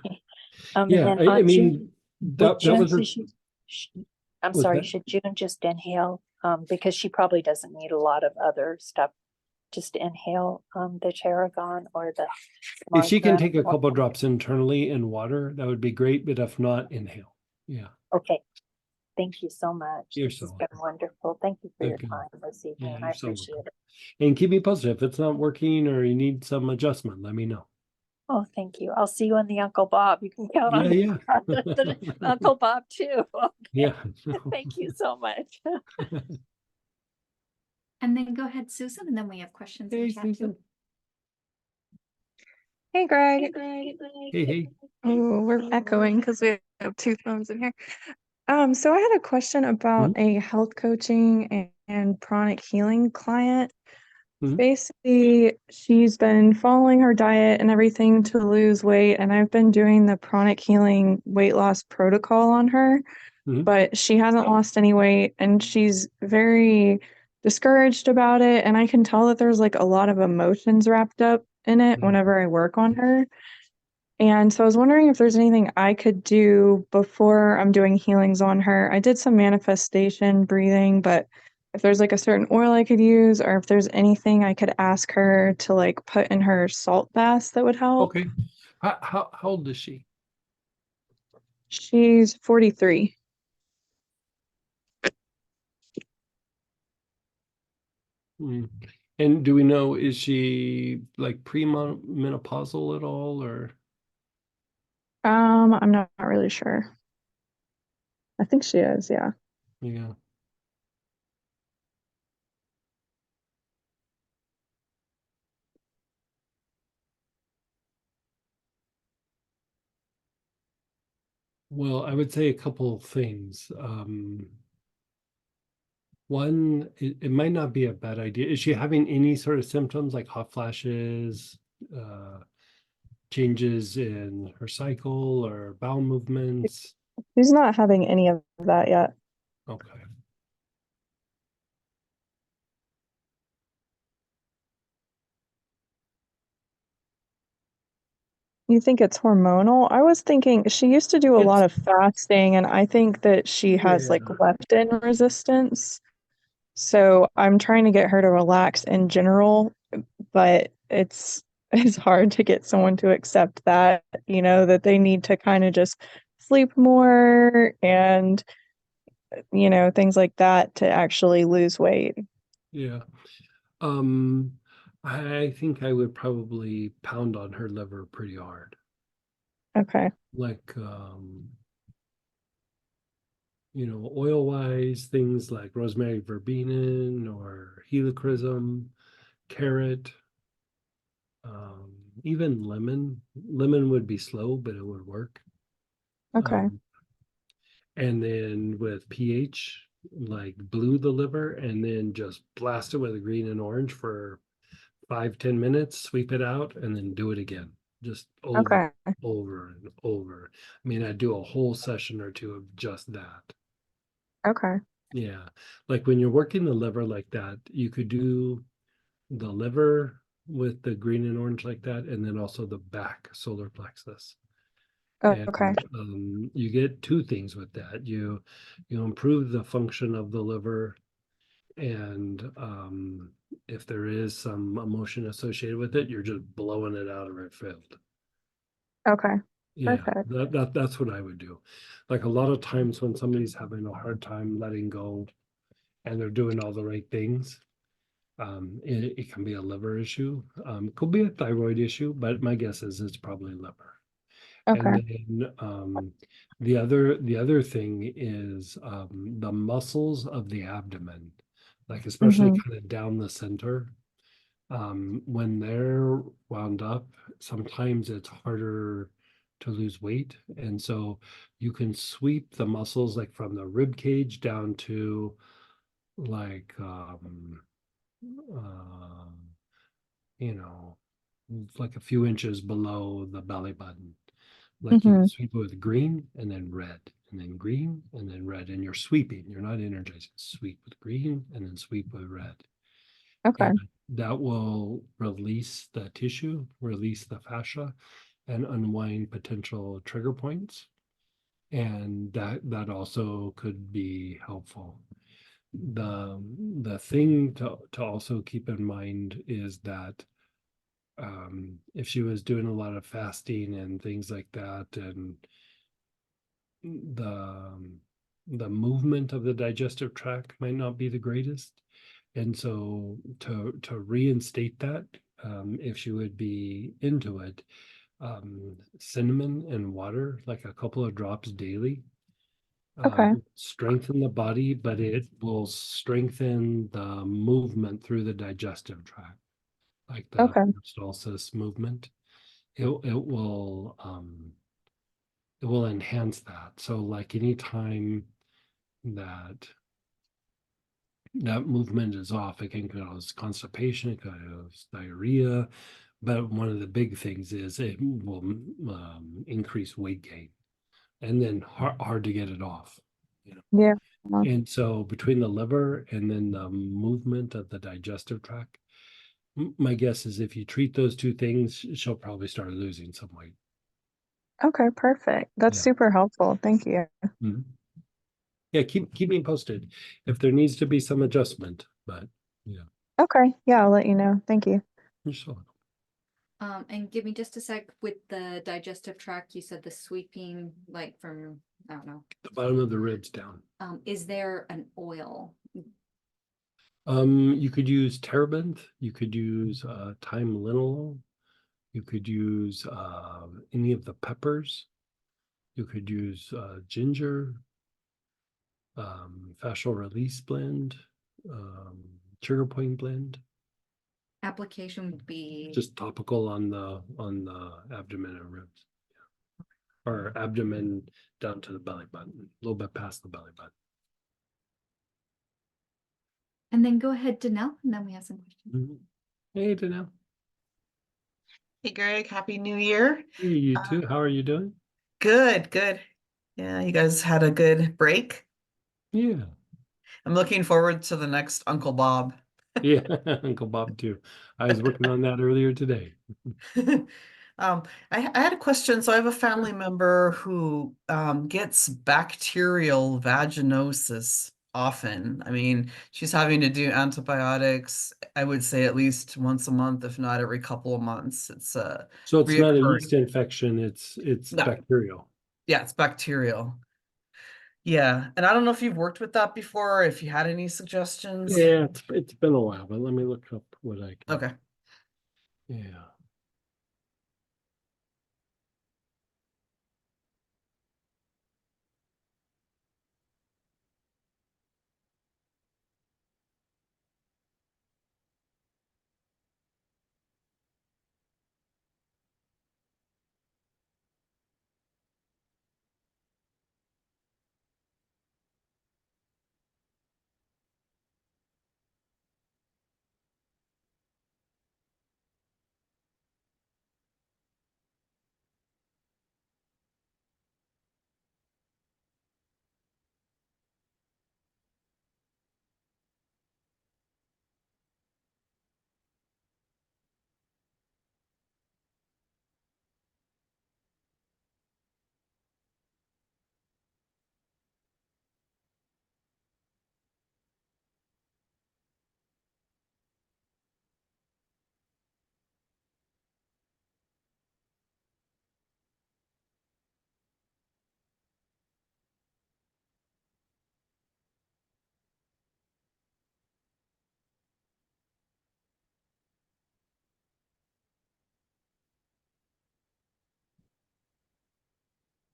Yeah, and I on June, mean with that was June, her. I'm Was sorry, that? should June just inhale? Because she probably doesn't need a lot of other stuff. Just inhale the tarragon or the If she can marjoram. take a couple drops internally in water, that would be great. But if not, inhale. Yeah. Okay. Thank you so much. You're This so has been wonderful. Thank you for your welcome. time this evening. Yeah, I you're so appreciate welcome. it. And keep me posted if it's not working or you need some adjustment. Let me know. Oh, thank you. I'll see you on the Uncle Bob. You can count on Yeah. the Uncle Bob too. Okay. Yeah. Thank you so much. And then go ahead, Susan, and then we have questions in Hey, chat too. Susan. Hey, Greg. Hey. Oh, we're echoing because we have two phones in here. So I had a question about a health coaching and pranic healing client. Mhm. Basically, she's been following her diet and everything to lose weight, and I've been doing the pranic healing weight loss protocol on her, Mhm. but she hasn't lost any weight, and she's very discouraged about it, and I can tell that there's like a lot of emotions wrapped up in it Mhm. whenever I work on her. And so I was wondering if there's anything I could do before I'm doing healings on her. I did some manifestation breathing, but if there's like a certain oil I could use, or if there's anything I could ask her to like put in her salt baths that would help. Okay. How old is she? She's 43. Mm. And do we know, is she like premenopausal at all, or? I'm not really sure. I think she is, yeah. Yeah. Well, I would say a couple of things. One, it might not be a bad idea. Is she having any sort of symptoms like hot flashes, changes in her cycle or bowel movements? She's not having any of that yet. Okay. You think it's hormonal? I was thinking she used to do a lot It's, of fasting, and I think that she has like yeah, leptin resistance. So I'm trying to get her to relax in general, but it's hard to get someone to accept that, that they need to kind of just sleep more and things like that to actually lose weight. yeah. Um, I think I would probably pound on her liver pretty hard. Okay. Like, oil wise, things like rosemary, verbenone, or helichrysum, carrot, even lemon. Lemon would be slow, but it would work. Okay. And then with pH, like blue the liver and then just blast it with a green and orange for 5-10 minutes, sweep it out, and then do it again. Just Okay. over and over. I mean, I do a whole session or two of just that. Okay. Yeah. Like when you're working the liver like that, you could do the liver with the green and orange like that, and then also the back solar plexus. Okay. And you get two things with that. You improve the function of the liver, and if there is some emotion associated with it, you're just blowing it out of her field. Okay. Yeah, Perfect. that's what I would do. Like a lot of times when somebody's having a hard time letting go and they're doing all the right things, it can be a liver issue. Could be a thyroid issue, but my guess is it's probably liver. And Okay. then the other thing is the muscles of the abdomen, like especially Mm-hmm. kind of down the center. When they're wound up, sometimes it's harder to lose weight. And so you can sweep the muscles like from the rib cage down to like uh, you know, like a few inches below the belly button. Like you Mm-hmm. can sweep it with green and then red, and then green and then red, and you're sweeping. You're not energizing. Sweep with green and then sweep with red. Okay. And that will release the tissue, release the fascia, and unwind potential trigger points. And that also could be helpful. The thing to also keep in mind is that if she was doing a lot of fasting and things like that, and the movement of the digestive tract might not be the greatest. And so to reinstate that, if she would be into it, cinnamon and water, like a couple of drops daily, Okay. strengthen the body, but it will strengthen the movement through the digestive tract, like the Okay. peristalsis movement. It will enhance that. So like anytime that that movement is off, it can cause constipation, it can cause diarrhea, but one of the big things is it will increase weight gain, and then hard to get it off. Yeah. And so between the liver and then the movement of the digestive tract, my guess is if you treat those two things, she'll probably start losing some weight. Okay, perfect. That's Yeah. super helpful. Thank you. Mhm. Yeah, keep me posted if there needs to be some adjustment, but yeah, Okay. Yeah, I'll let you know. Thank you. you're so welcome. And give me just a sec with the digestive tract. You said the sweeping, like from, I don't know. The bottom of the ribs down. Is there an oil? You could use terebinth, you could use thyme linalool, you could use any of the peppers, you could use ginger, fascial release blend, trigger point blend, Application would be, just topical on the abdomen and ribs. Or abdomen down to the belly button, a little bit past the belly button. and then go ahead, Danelle, and then we have some questions. Mhm. Hey, Danelle. Hey Greg, Happy New Year. Hey, you too. How are you doing? Good, good. Yeah, you guys had a good break. Yeah. I'm looking forward to the next Uncle Bob. Yeah, Uncle Bob too. I was working on that earlier today. I had a question. So I have a family member who gets bacterial vaginosis often. I mean, she's having to do antibiotics, I would say at least once a month, if not every couple of months. It's So it's not a reoccurring. yeast infection, it's No. bacterial. Yeah, it's bacterial. Yeah, and I don't know if you've worked with that before, or if you had any suggestions. Yeah, it's been a while, but let me look up what I can. Okay. Yeah.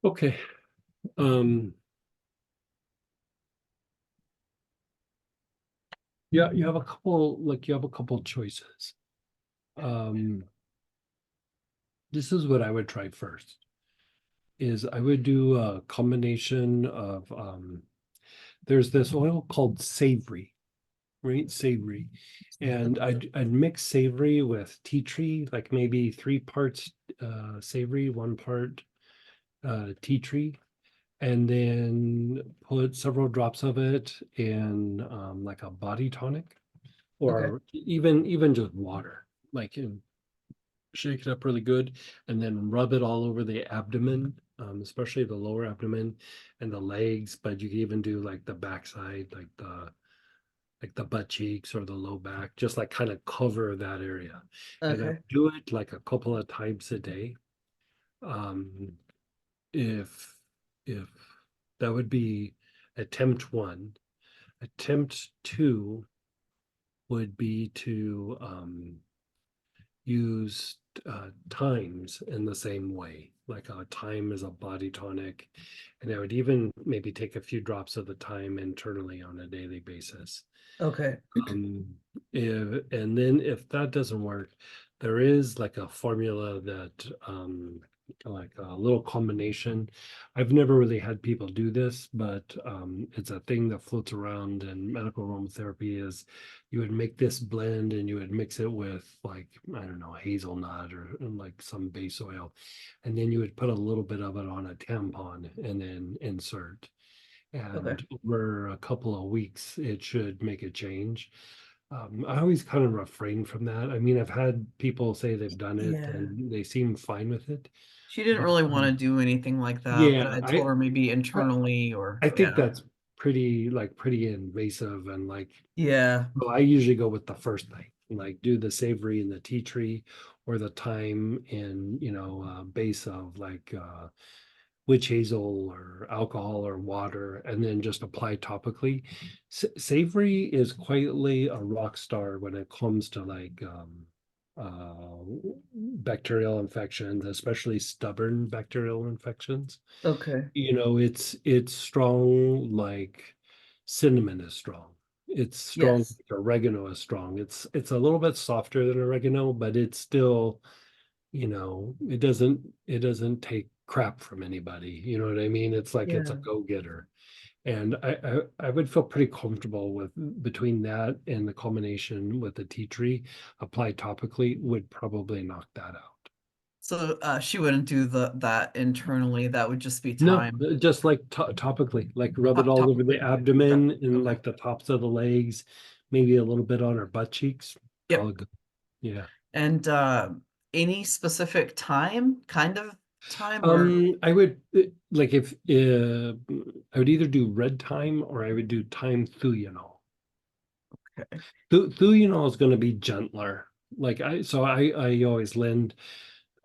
Okay. Yeah, you have a couple choices. This is what I would try first. Is I would do a combination of there's this oil called savory, right? Savory. And I'd mix savory with tea tree, like maybe 3 parts savory, 1 part tea tree, and then put several drops of it in like a body tonic, or even just water, like shake it up really good, and then rub it all over the abdomen, especially the lower abdomen and the legs, but you can even do like the backside, like the butt cheeks or the low back, just like kind of cover that area. And I Okay. do it like a couple of times a day. Um, if if that would be attempt 1. Attempt 2 would be to use thymes in the same way. Like a thyme is a body tonic, and I would even maybe take a few drops of the thyme internally on a daily basis. Okay. And then if that doesn't work, there is like a formula that like a little combination. I've never really had people do this, but it's a thing that floats around in medical aromatherapy. Is you would make this blend and you would mix it with, like, I don't know, hazelnut or like some base oil, and then you would put a little bit of it on a tampon and then insert. And over a couple of weeks, it should make a change. I always kind of refrain from that. I mean, I've had people say they've done it Yeah. and they seem fine with it. She didn't But, really want to do anything like that, but yeah, I told her maybe I internally or I think yeah. that's pretty invasive, and like, Yeah. so I usually go with the first thing, like do the savory and the tea tree, or the thyme and base of like witch hazel or alcohol or water, and then just apply topically. Savory is quietly a rock star when it comes to like bacterial infections, especially stubborn bacterial infections. Okay. You know, it's strong like cinnamon is strong. It's strong Yes. like oregano is strong. It's a little bit softer than oregano, but it's still, you know, it doesn't take crap from anybody. You know what I mean? It's like it's a Yeah. go-getter. And I would feel pretty comfortable with between that and the combination with the tea tree applied topically would probably knock that out. So she wouldn't do that internally. That would just be No, time. just like topically, like rub it all over the Topically. abdomen and Okay. like the tops of the legs, maybe a little bit on her butt cheeks. Yep. All good. Yeah. And any specific kind of time, or I would like if I would either do red thyme or I would do thyme thuyinol. okay. Thuyinol is going to be gentler. Like I always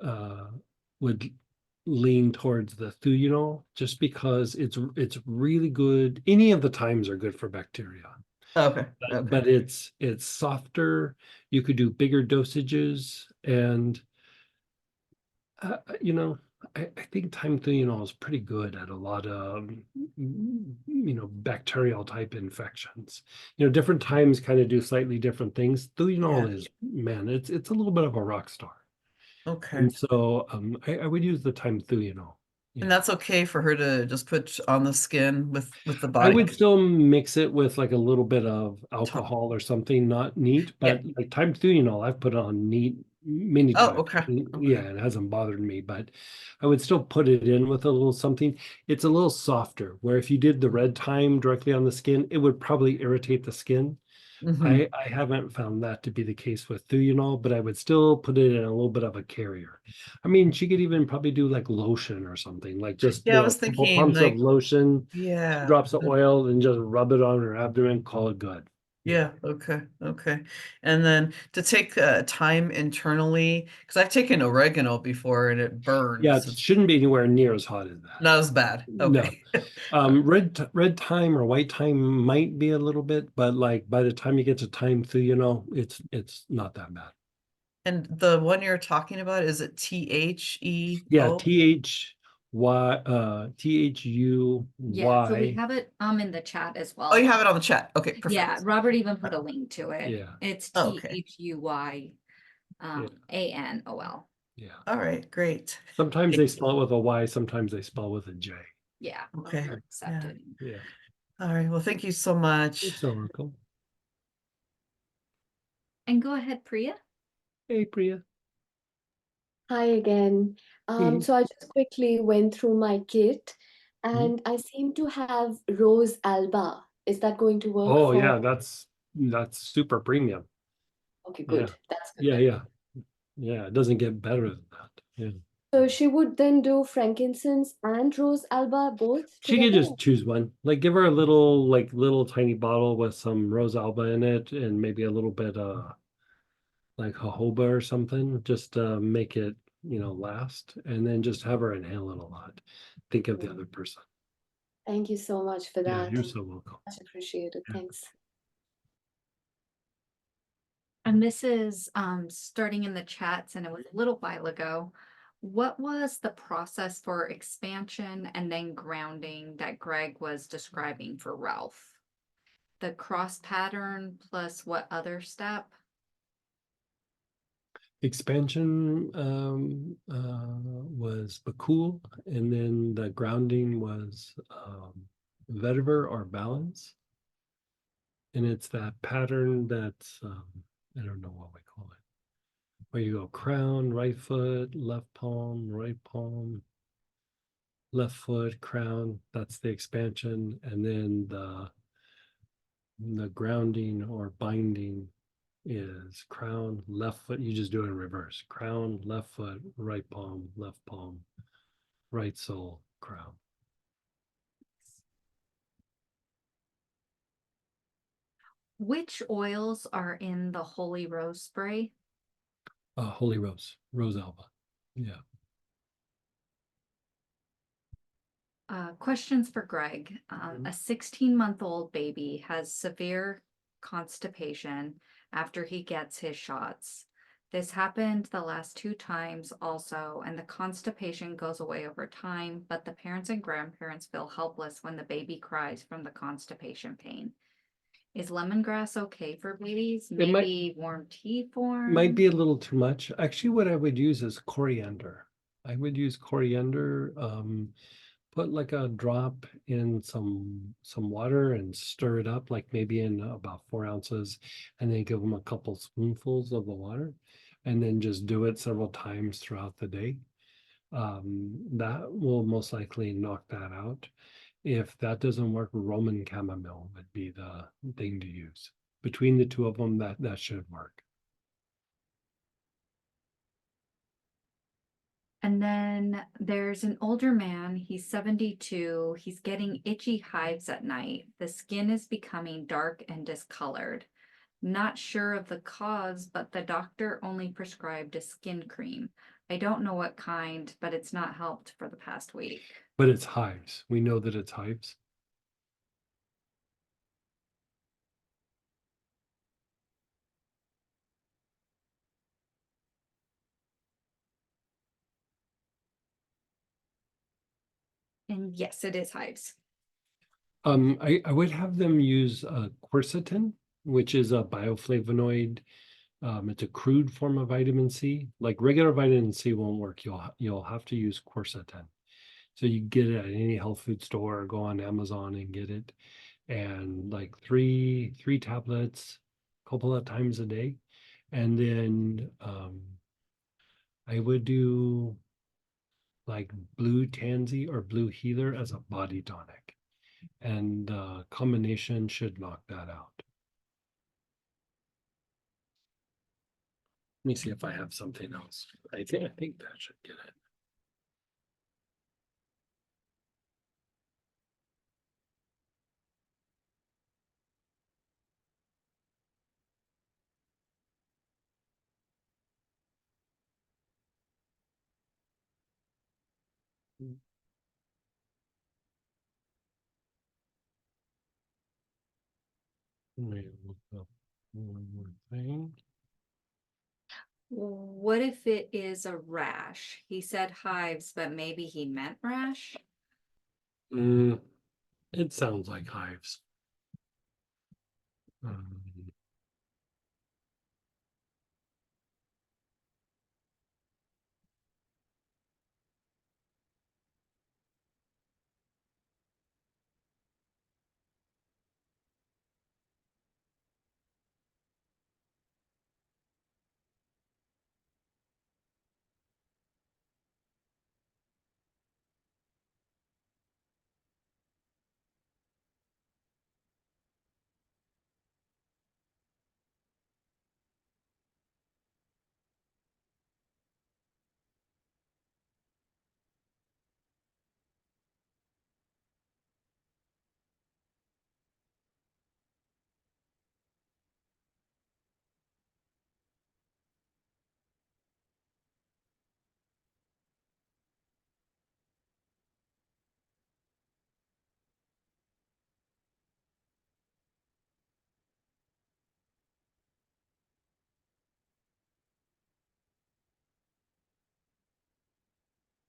uh would lean towards the thuyinol just because it's really good. Any of the thymes are good for bacteria. Okay. But it's softer. You could do bigger dosages, and you know, I think thyme thuyinol is pretty good at a lot of bacterial type infections. You know, different times kind of do slightly different things. Thuyinol Yeah. is, man, it's a little bit of a rock star. Okay. And so I would use the thyme thuyinol. And Yeah. that's okay for her to just put on the skin with the I body. would still mix it with like a little bit of Top. alcohol or something, not neat, Yeah. but like thyme thuyinol, I've put on neat many Oh, times. okay. Yeah, Okay. it hasn't bothered me, but I would still put it in with a little something. It's a little softer, where if you did the red thyme directly on the skin, it would probably irritate the skin. Mhm. I haven't found that to be the case with thuyinol, but I would still put it in a little bit of a carrier. I mean, she could even probably do like lotion or something, like just Yeah, I a was couple thinking pumps of like, lotion, yeah. drops of oil, and just rub it on her abdomen, call it good. Yeah, okay, okay. And then to take time internally, because I've taken oregano before and it Yeah, burns. it shouldn't be anywhere near as hot as that. Not as bad. No. Okay. Red thyme or white thyme might be a little bit, but like by the time you get to thyme thuyinol, it's not that bad. And the one you're talking about, is it Yeah, THEO? Yeah, so we THUY. have it in the chat as well. Oh, you have it on the chat. Okay, Yeah, perfect. Robert even put a link to it. Yeah. It's Oh, okay. THUY ANOL. Yeah. All right, great. Sometimes they spell it with a Y, sometimes they spell with a J. Yeah. Okay. they're accepted. Yeah. All right, well, thank you so much. It's Oracle. And go ahead, Priya. Hey, Priya. Hi again. Mhm. So I just quickly went through my kit Mhm. and I seem to have rose alba. Is that going to work Oh for? yeah, that's super premium. Okay, Yeah. good. That's good Yeah, then. yeah. Yeah, it doesn't get better than that. Yeah. So she would then do frankincense and rose alba both She could together? just choose one. Like give her a little tiny bottle with some rose alba in it and maybe a little bit like jojoba or something, just to make it, last, and then just have her inhale it a lot. Think of the other person. Thank you so much for Yeah, that. you're so welcome. Much appreciated. Yeah. Thanks. And this is starting in the chats, and it was a little while ago. What was the process for expansion and then grounding that Greg was describing for Ralph? The cross pattern plus what other step? Expansion was Bakul, and then the grounding was vetiver or balance. And it's that pattern that's I don't know what we call it. Where you go crown, right foot, left palm, right palm, left foot, crown. That's the expansion. And then the grounding or binding is crown, left foot. You just do it in reverse. Crown, left foot, right palm, right sole, crown. Which oils are in the Holy Rose spray? Holy Rose, Rose Alba. Yeah. Questions for Greg. A 16-month-old baby has severe constipation after he gets his shots. This happened the last 2 times also, and the constipation goes away over time, but the parents and grandparents feel helpless when the baby cries from the constipation pain. Is lemongrass okay for babies? It might- Maybe warm tea form? Might be a little too much. Actually, what I would use is coriander. I would use coriander, put like a drop in some water and stir it up, like maybe in about 4 ounces, and then give them a couple spoonfuls of the water, and then just do it several times throughout the day. That will most likely knock that out. If that doesn't work, Roman chamomile would be the thing to use. Between the two of them, that should work. And then there's an older man, he's 72, he's getting itchy hives at night. The skin is becoming dark and discolored. Not sure of the cause, but the doctor only prescribed a skin cream. I don't know what kind, but it's not helped for the past week. But it's hives. We know that it's hives. And yes, it is hives. I would have them use quercetin, which is a bioflavonoid. It's a crude form of vitamin C. Like regular vitamin C won't work. You'll have to use quercetin. So you get it at any health food store, or go on Amazon and get it. And like three tablets, a couple of times a day. And then I would do like blue tansy or blue healer as a body tonic. And the combination should knock that out. Let me see if I have something else. I think that should get it. Let me look up one more thing. What if it is a rash? He said hives, but maybe he meant rash? It sounds like hives. Um,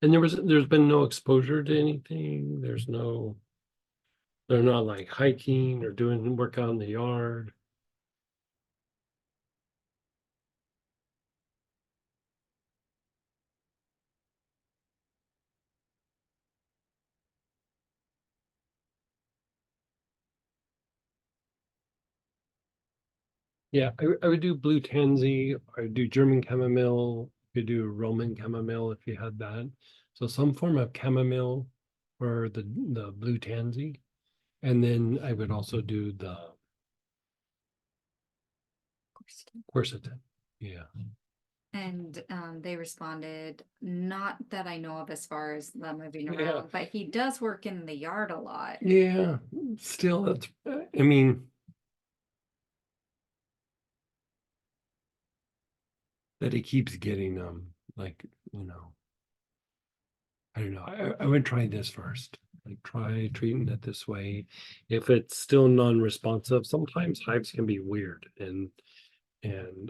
And there's been no exposure to anything. They're not like hiking or doing work out in the yard. Yeah, I would do blue tansy. I would do German chamomile. You could do Roman chamomile if you had that. So some form of chamomile for the blue tansy. And then I would also do the quercetin. Yeah. And they responded, not that I know of as far as them moving Yeah. around, but he does work in the yard a lot. Yeah, still, that's, I mean, that he keeps getting them, like, I don't know. I would try this first. Like try treating it this way. If it's still non-responsive, sometimes hives can be weird and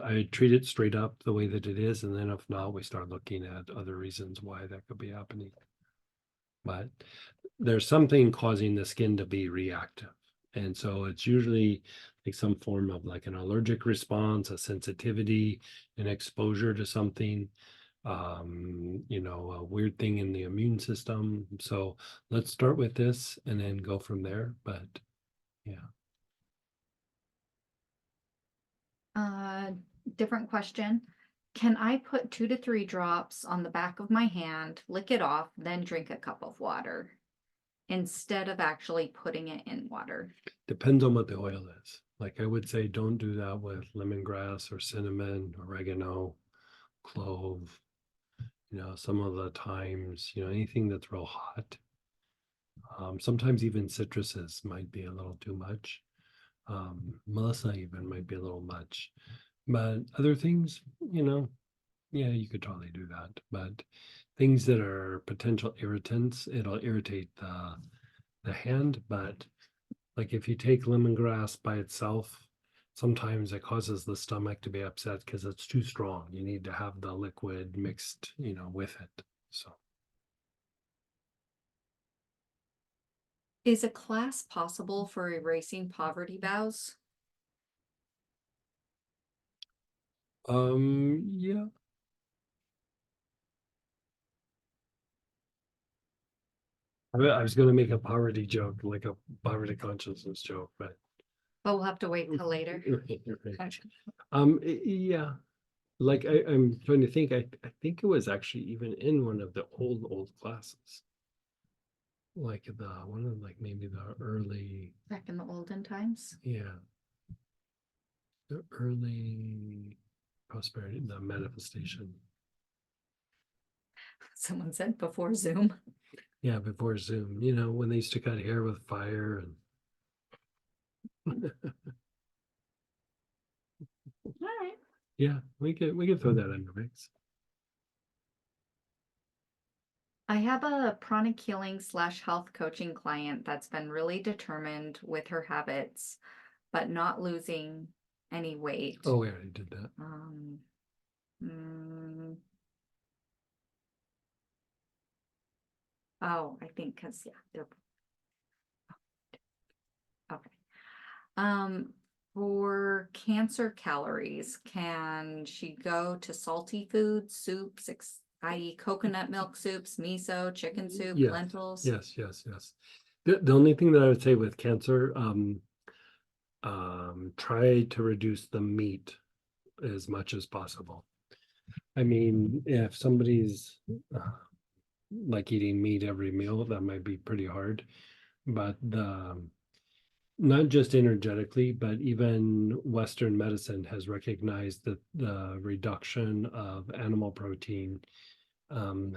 I treat it straight up the way that it is, and then if not, we start looking at other reasons why that could be happening. But there's something causing the skin to be reactive. And so it's usually like some form of like an allergic response, a sensitivity, an exposure to something, you know, a weird thing in the immune system. So let's start with this and then go from there. But yeah. Different question. Can I put 2 to 3 drops on the back of my hand, lick it off, then drink a cup of water instead of actually putting it in water? Depends on what the oil is. Like I would say, don't do that with lemongrass or cinnamon, oregano, clove, you know, some of the times, you know, anything that's real hot. Sometimes even citruses might be a little too much. Melissa even might be a little much. But other things, you know, yeah, you could totally do that. But things that are potential irritants, it'll irritate the hand. But like if you take lemongrass by itself, sometimes it causes the stomach to be upset because it's too strong. You need to have the liquid mixed, you know, with it. So Is a class possible for erasing poverty vows? yeah. I was going to make a poverty joke, like a poverty consciousness joke, but But we'll have to wait till later. Right. Gotcha. Yeah, like I'm trying to think. I think it was actually even in one of the old classes, like the one of like maybe the early, Back in the olden times. yeah, the early prosperity, the manifestation. Someone said before Zoom. Yeah, before Zoom, you know, when they used to cut hair with fire and All right. yeah, we could throw that in the mix. I have a pranic healing / health coaching client that's been really determined with her habits, but not losing any weight. Oh, we already did that. Oh, I think because yeah, they're okay. For cancer calories, can she go to salty foods, soups, i.e. coconut milk soups, miso, chicken soup, Yes, lentils? yes. The only thing that I would say with cancer, try to reduce the meat as much as possible. I mean, if somebody's like eating meat every meal, that might be pretty hard. But not just energetically, but even Western medicine has recognized that the reduction of animal protein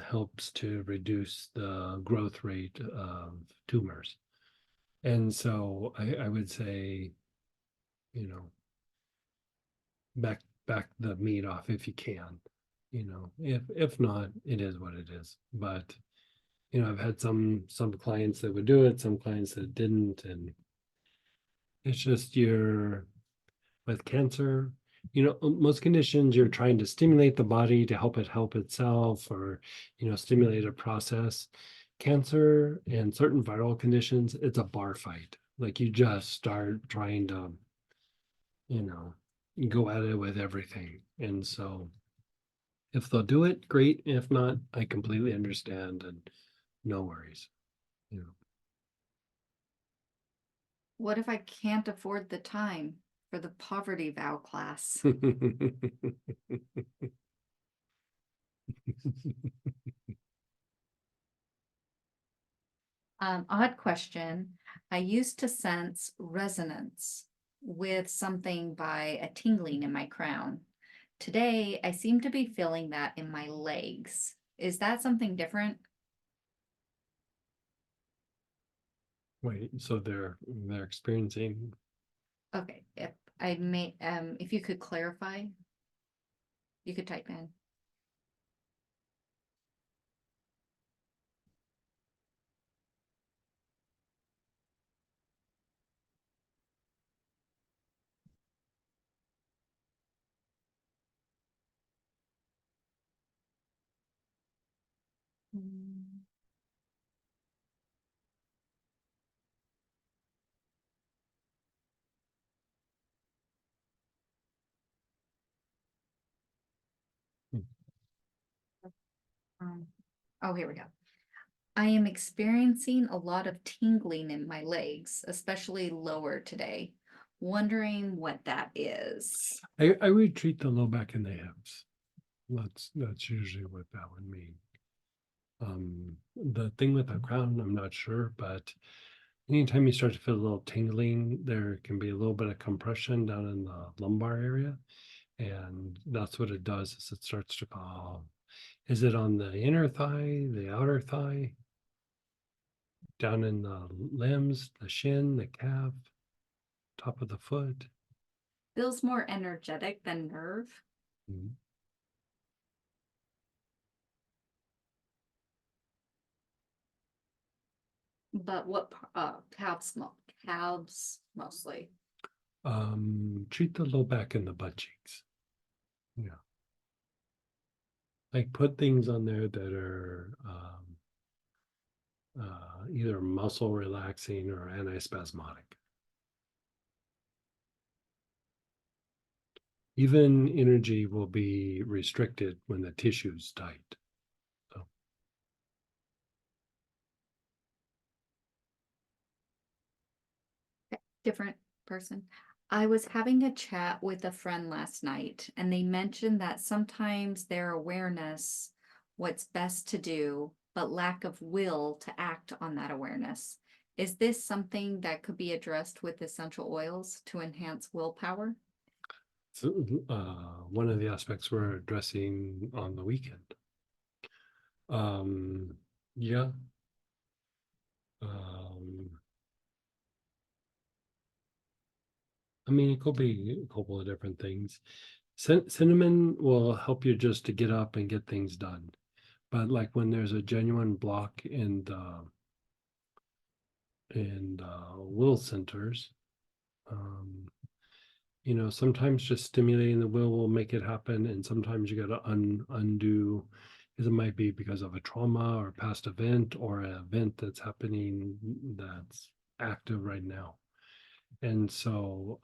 helps to reduce the growth rate of tumors. And so I would say, you know, back the meat off if you can. You know, if not, it is what it is. But you know, I've had some clients that would do it, some clients that didn't, and it's just with cancer, you know, most conditions you're trying to stimulate the body to help it help itself or, you know, stimulate a process. Cancer and certain viral conditions, it's a bar fight. Like you just start trying to, you know, go at it with everything. And so if they'll do it, great. If not, I completely understand and no worries. You What if I can't afford the time for the poverty vow class? know. Odd question. I used to sense resonance with something by a tingling in my crown. Today, I seem to be feeling that in my legs. Is that something different? Wait, so they're experiencing. Okay, if you could clarify, you could type in. Oh, here we go. I am experiencing a lot of tingling in my legs, especially lower today. Wondering what that is. I would treat the low back and the hips. That's usually what that would mean. The thing with the crown, I'm not sure, but anytime you start to feel a little tingling, there can be a little bit of compression down in the lumbar area. And that's what it does, is it starts to calm. Is it on the inner thigh, the outer thigh? Down in the limbs, the shin, the calf, top of the foot? Feels more energetic than nerve. Mhm. But what, calves mostly. Treat the low back and the butt cheeks. Yeah. Like put things on there that are either muscle relaxing or antispasmodic. Even energy will be restricted when the tissue's tight. So. Different person. I was having a chat with a friend last night, and they mentioned that sometimes their awareness, what's best to do, but lack of will to act on that awareness. Is this something that could be addressed with essential oils to enhance willpower? So, one of the aspects we're addressing on the weekend. Yeah. I mean, it could be a couple of different things. Cinnamon will help you just to get up and get things done. But like when there's a genuine block in the will centers, you know, sometimes just stimulating the will make it happen, and sometimes you got to undo, because it might be because of a trauma or past event or an event that's happening that's active right now. And so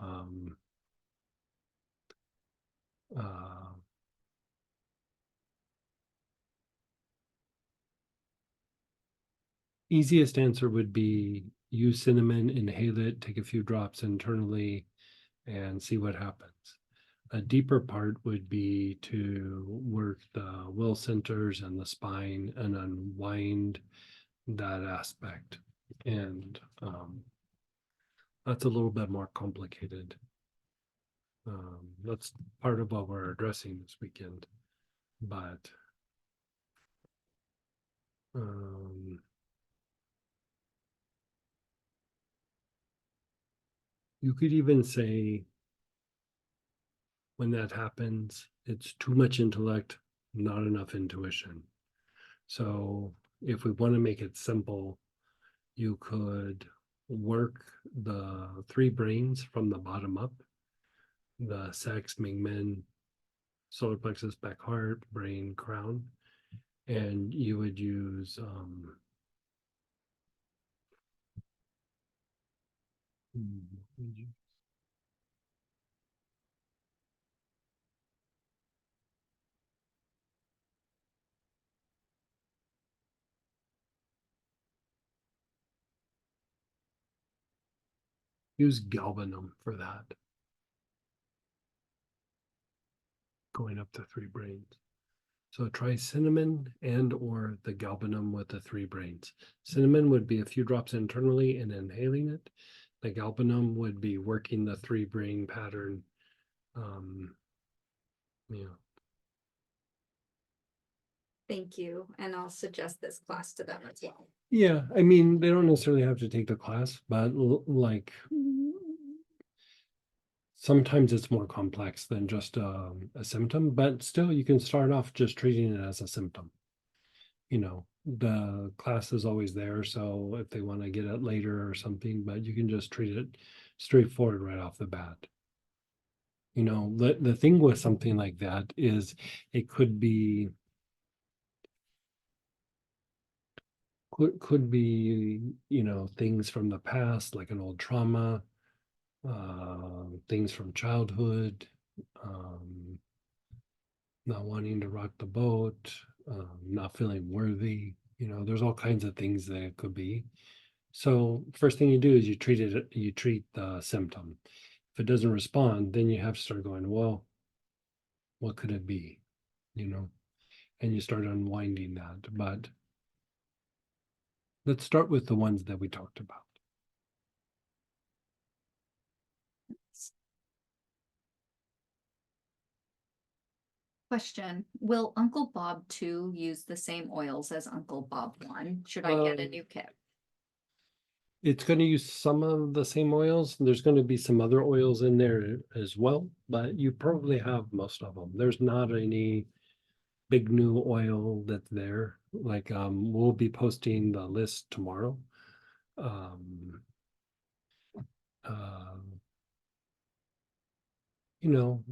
easiest answer would be use cinnamon, inhale it, take a few drops internally, and see what happens. A deeper part would be to work the will centers and the spine and unwind that aspect. And that's a little bit more complicated. That's part of what we're addressing this weekend. But you could even say, when that happens, it's too much intellect, not enough intuition. So if we want to make it simple, you could work the three brains from the bottom up: the sex, Mingmen, solar plexus, back heart, brain, crown. And you would use use galbanum for that, going up the three brains. So try cinnamon and or the galbanum with the three brains. Cinnamon would be a few drops internally and inhaling it. The galbanum would be working the three brain pattern. Yeah. Thank you, and I'll suggest this class to them as well. Yeah, I mean, they don't necessarily have to take the class, but like sometimes it's more complex than just a symptom, but still you can start off just treating it as a symptom. You know, the class is always there, so if they want to get it later or something, but you can just treat it straightforward right off the bat. You know, the thing with something like that is it could be could be, you know, things from the past, like an old trauma, things from childhood, not wanting to rock the boat, not feeling worthy. You know, there's all kinds of things that it could be. So first thing you do is you treat the symptom. If it doesn't respond, then you have to start going, well, what could it be? You know, and you start unwinding that. But let's start with the ones that we talked about. Question, will Uncle Bob 2 use the same oils as Uncle Bob 1? Should I get a new kit? It's going to use some of the same oils. There's going to be some other oils in there as well, but you probably have most of them. There's not any big new oil that's there. Like we'll be posting the list tomorrow. You know,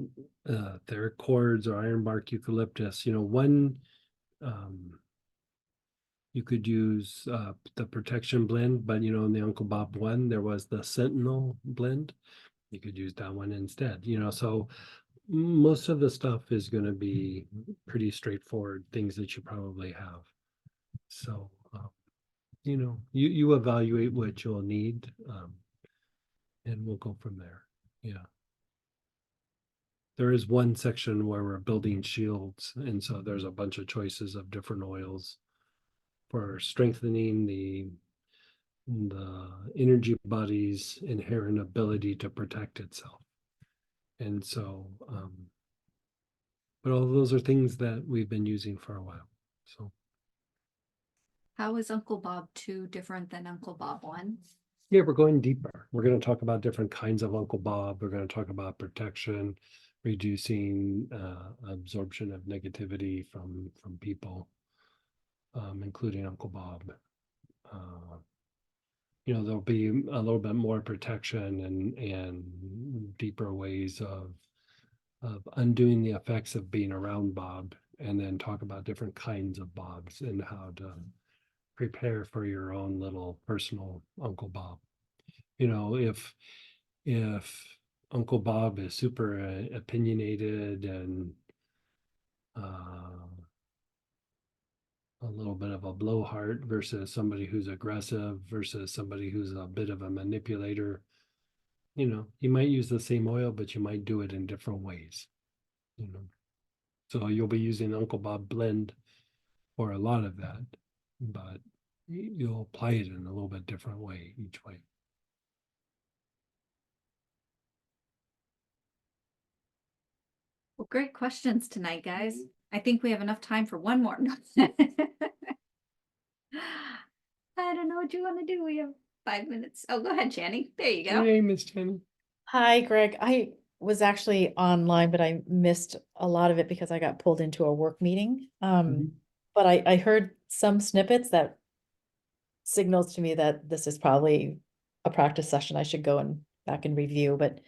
etheric cords or ironbark eucalyptus, you know, one you could use the protection blend, but you know, in the Uncle Bob one, there was the Sentinel blend. You could use that one instead, you know, so most of the stuff is going to be pretty straightforward things that you probably have. So, you know, you evaluate what you'll need, and we'll go from there. Yeah. There is one section where we're building shields, and so there's a bunch of choices of different oils for strengthening the energy body's inherent ability to protect itself. And so, but all of those are things that we've been using for a while. So, How is Uncle Bob 2 different than Uncle Bob 1? yeah, we're going deeper. We're going to talk about different kinds of Uncle Bob. We're going to talk about protection, reducing absorption of negativity from people, including Uncle Bob. You know, there'll be a little bit more protection and deeper ways of undoing the effects of being around Bob, and then talk about different kinds of Bobs and how to prepare for your own little personal Uncle Bob. You know, if Uncle Bob is super opinionated and a little bit of a blowhard versus somebody who's aggressive versus somebody who's a bit of a manipulator, you know, you might use the same oil, but you might do it in different ways, you know. So you'll be using Uncle Bob blend for a lot of that, but you'll apply it in a little bit different way each way. Well, great questions tonight, guys. I think we have enough time for one more. I don't know what you want to do. We have 5 minutes. Oh, go ahead, Channing. There you go. Hey, Miss Channing. Hi, Greg. I was actually online, but I missed a lot of it because I got pulled into a work meeting. But I heard some snippets that signals to me that this is probably a practice session I should go back and review, but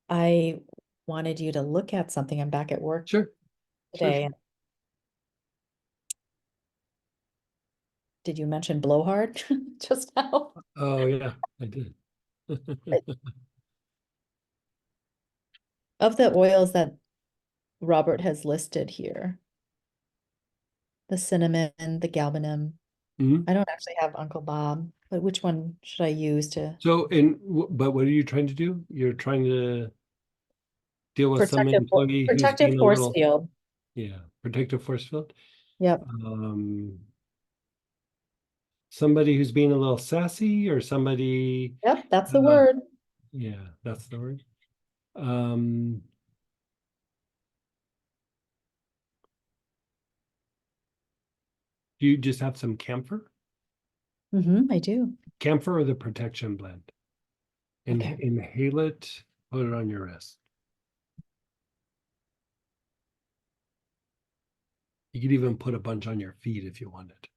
I wanted you to look at something. I'm back at work Sure. today. Sure. Did you mention blowhard just now? Oh yeah, I did. Of the oils that Robert has listed here, the cinnamon, the galbanum. I don't actually have Uncle Bob, but which one should I use to? So, but what are you trying to do? You're trying to deal with some Protective employee who's being a force little, field. yeah, protective force field. Yep. Somebody who's being a little sassy, or somebody. Yep, that's the word. Yeah, that's the word. Do you just have some camphor? I do. Camphor or the protection blend? And Okay. inhale it, put it on your wrist. You could even put a bunch on your feet if you wanted.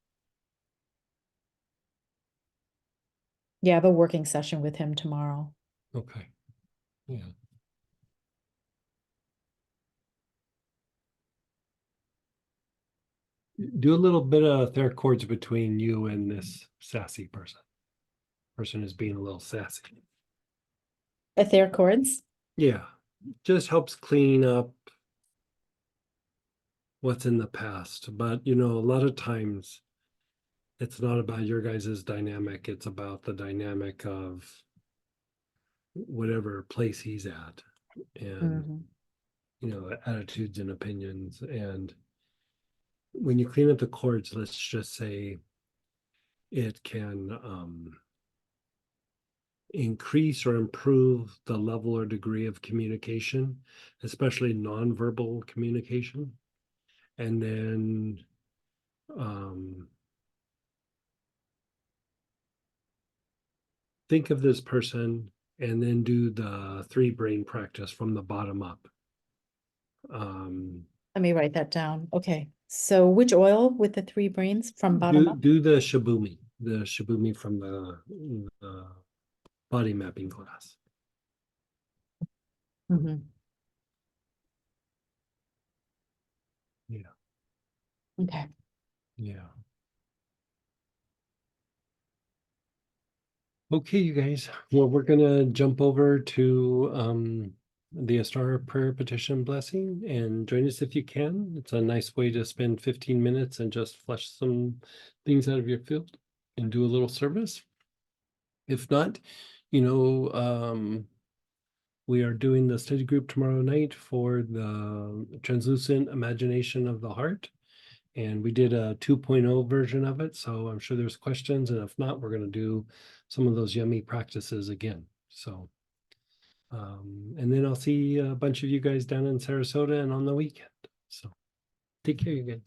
Yeah, I have a working session with him tomorrow. Okay. Yeah. do a little bit of etheric chords between you and this sassy person. Person is being a little sassy. Etheric chords. Yeah, just helps clean up what's in the past. But you know, a lot of times it's not about your guys' dynamic, it's about the dynamic of whatever place he's at, and Mhm. you know, attitudes and opinions. And when you clean up the chords, let's just say it can increase or improve the level or degree of communication, especially nonverbal communication. And then think of this person and then do the 3 brain practice from the bottom up. Let me write that down. Okay. So which oil with the 3 brains from bottom up? Do the shibumi from the body mapping class. Mhm. Yeah. Okay. Yeah. Okay, you guys. Well, we're gonna jump over to the Astar prayer petition blessing and join us if you can. It's a nice way to spend 15 minutes and just flush some things out of your field and do a little service. If not, you know, we are doing the study group tomorrow night for the translucent imagination of the heart. And we did a 2.0 version of it. So I'm sure there's questions. And if not, we're going to do some of those yummy practices again. So, and then I'll see a bunch of you guys down in Sarasota and on the weekend. So take care, you guys.